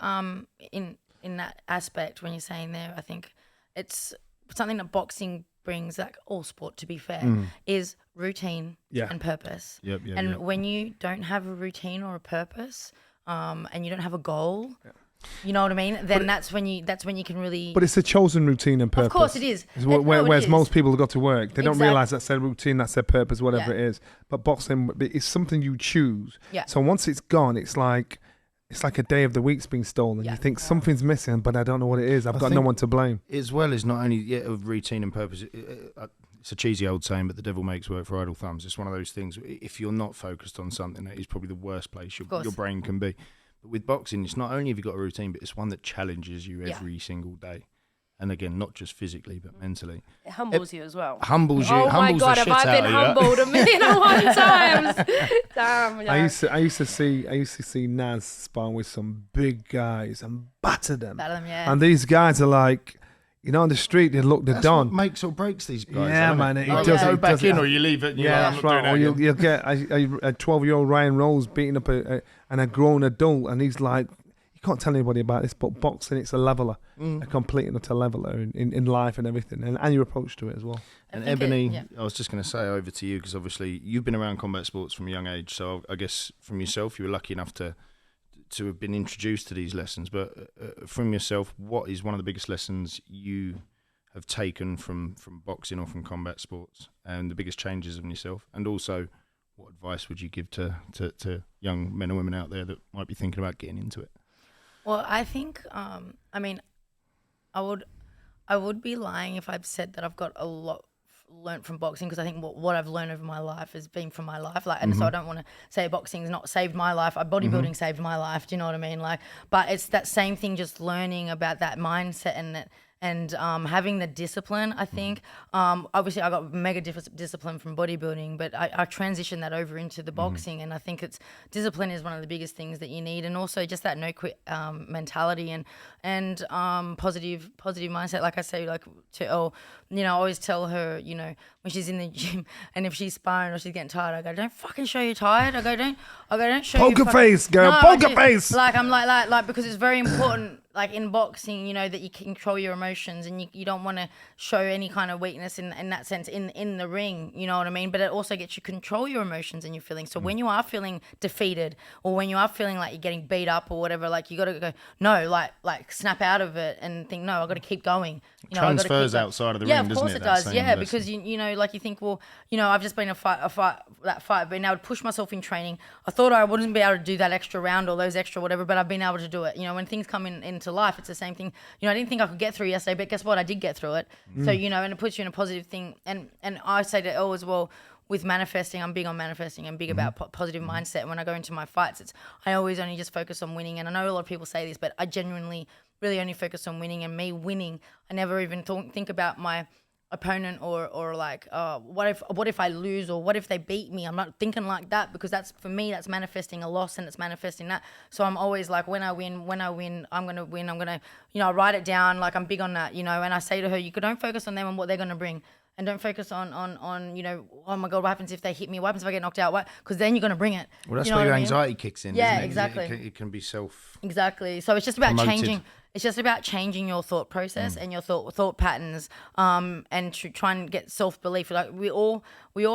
in that aspect, when you're saying there, I think it's something that boxing brings, like all sport, to be fair, is routine and purpose. When you don't have a routine or a purpose, and you don't have a goal, you know what I mean? Then that's when you can really. But it's a chosen routine and purpose. Of course, it is. Whereas most people have got to work, they don't realise that's their routine, that's their purpose, whatever it is. But boxing is something you choose. Yeah. So once it's gone, it's like a day of the week's being stolen. You think something's missing, but I don't know what it is. I've got no one to blame. As well as not only of routine and purpose, it's a cheesy old saying, but the devil makes work for idle thumbs. It's one of those things. If you're not focused on something, that is probably the worst place your brain can be. But with boxing, it's not only have you got a routine, but it's one that challenges you every single day. And again, not just physically, but mentally. It humbles you as well. Humbles you. Oh my God, have I been humbled 1,000,001 times? Damn. Yeah. I used to see Naz sparring with some big guys and batter them. Yeah. And these guys are like, you know, on the street, they look the don. What makes or breaks these guys. Yeah, man. It does. Go back in, or you leave it. And that's right. Or you'll get a 12-year-old Ryan Rose beating up a grown adult, and he's like, you can't tell anybody about this, but boxing, it's a leveler, a complete and utter leveler in life and everything, and your approach to it as well. And Ebanie, I was just going to say over to you, because obviously you've been around combat sports from a young age, so I guess from yourself, you were lucky enough to have been introduced to these lessons. But from yourself, what is one of the biggest lessons you have taken from boxing or from combat sports, and the biggest changes in yourself? And also, what advice would you give to young men and women out there that might be thinking about getting into it? Well, I think, I mean, I would be lying if I've said that I've got a lot learnt from boxing, because I think what I've learned over my life has been from my life. Like, and so I don't want to say boxing's not saved my life. Bodybuilding saved my life. Do you know what I mean? Like, but it's that same thing, just learning about that mindset and having the discipline, I think. Obviously, I got mega discipline from bodybuilding, but I transitioned that over into the boxing, and I think discipline is one of the biggest things that you need, and also just that no quit mentality and positive mindset. Like I say, like I always tell her, you know, when she's in the gym and if she's sparring or she's getting tired, I go, don't fucking show you're tired. I go, don't show poker face, girl, poker face. Like I'm like because it's very important. Like in boxing, you know, that you control your emotions, and you don't want to show any kind of weakness in that sense in the ring, you know what I mean? But it also gets you control your emotions and your feelings. So when you are feeling defeated, or when you are feeling like you're getting beat up or whatever, like you got to go, no, like snap out of it and think, no, I've got to keep going. You know, transfers outside of the ring, doesn't it? Yeah, of course it does. Yeah, because you know, like you think, well, you know, I've just been a fight, but now I would push myself in training. I thought I wouldn't be able to do that extra round or those extra whatever, but I've been able to do it. You know, when things come into life, it's the same thing. You know, I didn't think I could get through yesterday, but guess what? I did get through it. So, you know, and it puts you in a positive thing. And I say to Elle as well, with manifesting, I'm big on manifesting and big about positive mindset. When I go into my fights, I always only just focus on winning. And I know a lot of people say this, but I genuinely really only focus on winning, and me winning. I never even think about my opponent or like what if I lose, or what if they beat me. I'm not thinking like that, because that's, for me, that's manifesting a loss, and it's manifesting that. So I'm always like, when I win, I'm gonna win. I'm gonna, you know, write it down. Like, I'm big on that, you know. And I say to her, you don't focus on them and what they're gonna bring, and don't focus on you know, oh my God, what happens if they hit me? What happens if I get knocked out? Because then you're gonna bring it. Well, that's where your anxiety kicks in. Yeah, isn't it? exactly. It can be Exactly. So it's just about promoted. changing. It's just about changing your thought process and your thought patterns, and to try and get self-belief. Like we all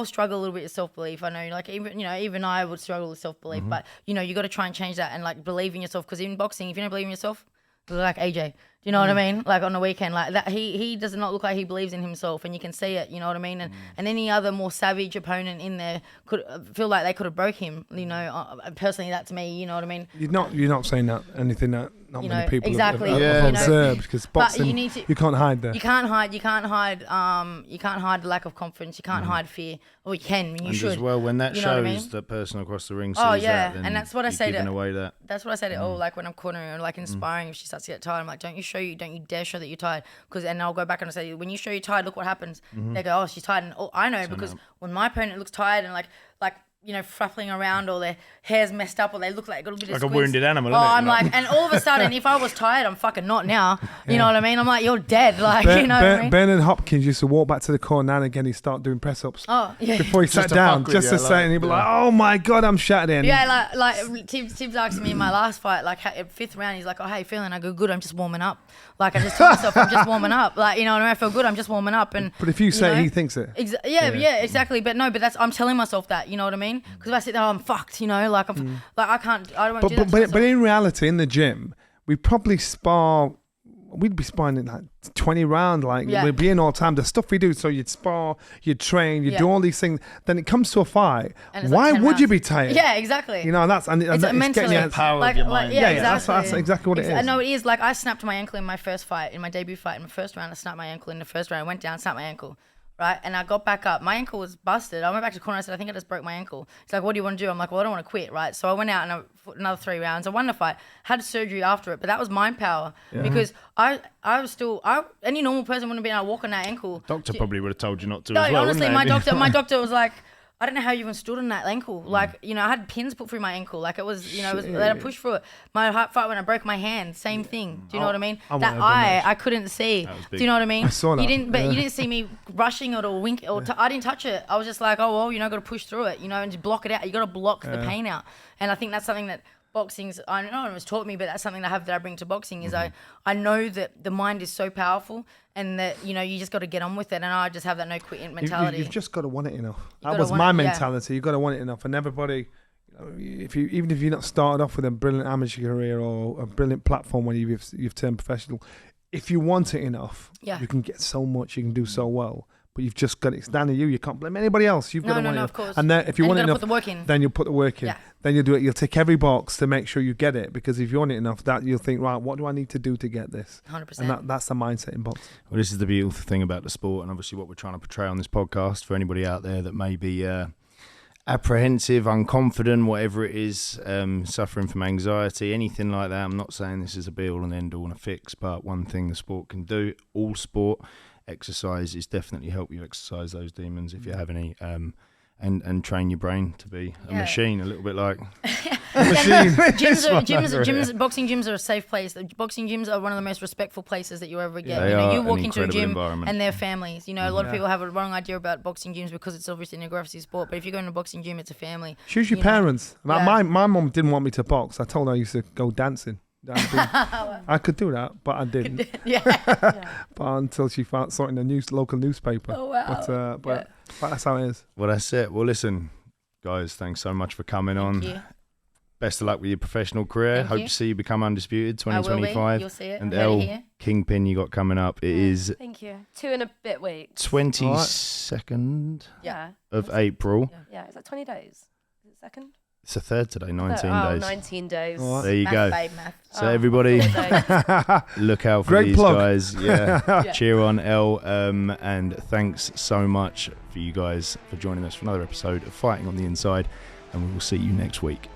struggle a little bit with self-belief. I know, like even I would struggle with self-belief, but you know, you got to try and change that and like believe in yourself. Because in boxing, if you don't believe in yourself, you're like AJ. Do you know what I mean? Like on the weekend, like that, he does not look like he believes in himself, and you can see it. You know what I mean? And any other more savage opponent in there could feel like they could have broke him. You know, personally, that's me. You know what I mean? You're not saying that anything that not many people exactly have observed, because boxing, you can't hide that. You can't hide the lack of confidence. You can't hide fear. Or you can. You should. As well, when that shows the person across the ring sees that, then and that's what I say giving away that. That's what I say to like when I'm cornering or like inspiring, if she starts to get tired, I'm like, don't you dare show that you're tired, and I'll go back and I'll say, when you show you're tired, look what happens. They go, oh, she's tired, and I know, because when my opponent looks tired and like you know, fluffing around, or their hair's messed up, or they look like they got a bit of like a wounded animal. I'm like, and all of a sudden, if I was tired, I'm fucking not now. You know what I mean? I'm like, you're dead. Like, you know what I mean? Bernard Hopkins used to walk back to the corner now and again. He'd start doing press ups. Oh, yeah. Before he sat down, just to say, and he'd be like, "Oh my God, I'm shattered." Yeah, like Tibbs asked me in my last fight, like fifth round, he's like, "Oh, how you feeling?" I go, "Good. I'm just warming up." Like I just told myself, I'm just warming up. Like, you know what I mean? I feel good. I'm just warming up. And but if you say he thinks it, yeah, exactly. But no, I'm telling myself that. You know what I mean? Because if I sit there, I'm fucked. You know, like I can't. I don't want to do that. But in reality, in the gym, we probably spar. We'd be sparring in like 20 rounds, like we'd be in all the time. The stuff we do, so you'd spar, you'd train, you'd do all these things. Then it comes to a fight. Why would you be tired? Yeah, exactly. You know, that's mentally the power of your mind. Yeah, exactly. That's exactly what it is. I know it is. Like I snapped my ankle in my first fight, in my debut fight. In my first round, I snapped my ankle in the first round. I went down, snapped my ankle. right? And I got back up. My ankle was busted. I went back to the corner. I said, I think I just broke my ankle. He's like, what do you want to do? I'm like, well, I don't want to quit, right? So I went out and I fought another 3 rounds. I won the fight. Had surgery after it, but that was mind power because I was still, any normal person wouldn't have been able to walk on that ankle. Doctor probably would have told you not to No, as well, honestly, wouldn't they? my doctor was like, I don't know how you even stood on that ankle. Like, you know, I had pins put through my ankle. Like it was, you know, they had to push through it. My heart fight when I broke my hand, same thing. Do you know what I mean? That eye, I couldn't see. Do you know what I mean? I saw that. You didn't see me rushing it or wink or I didn't touch it. I was just like, oh, well, you know, got to push through it, you know, and just block it out. You got to block the pain out. And I think that's something that boxing's, I don't know, it was taught me, but that's something that I bring to boxing is I know that the mind is so powerful and that, you know, you just got to get on with it. And I just have that no quitting mentality. You've just got to want it enough. That was my mentality. You've got to want it enough. And everybody, even if you're not started off with a brilliant amateur career or a brilliant platform when you've turned professional, if you want it enough, you can get so much, you can do so well. But you've just got it's down to you. You can't blame anybody else. You've got to want it enough. Of course. And then if you want it enough, put the work in. then you'll put the work in. Yeah. Then you'll do it. You'll tick every box to make sure you get it. Because if you want it enough, that you'll think, right, what do I need to do to get this? 100%. And that's the mindset in boxing. Well, this is the beautiful thing about the sport, and obviously what we're trying to portray on this podcast for anybody out there that may be apprehensive, unconfident, whatever it is, suffering from anxiety, anything like that. I'm not saying this is a be-all and end-all and a fix, but one thing the sport can do, all sport, exercise is definitely help you exercise those demons if you have any, and train your brain to be a machine, a little bit like gyms, boxing gyms are a safe place. Boxing gyms are one of the most respectful places that you ever get. They you walk into a gym environment. and their families. You know, a lot of people have a wrong idea about boxing gyms because it's obviously an aggressive sport. But if you go into a boxing gym, it's a family. Choose your parents. My mum didn't want me to box. I told her I used to go dancing. I could do that, but I didn't. But until she found something in the local newspaper. Oh wow! But that's how it is. Well, that's it. Well, listen, guys, thanks so much for coming on. Thank you. Best of luck with your professional career. Hope to see you become undisputed 2025. You'll see it. And Elle, Kingpin, you got coming up. It is Thank you. 2 and a bit weeks. 22nd of April. Yeah, is that 20 days? Is it second? It's the third today, 19 days. 19 days. There you go. Math. So everybody, look out for Great these plug. guys. Yeah. Cheer on Elle. And thanks so much for you guys for joining us for another episode of Fighting on the Inside. And we will see you next week.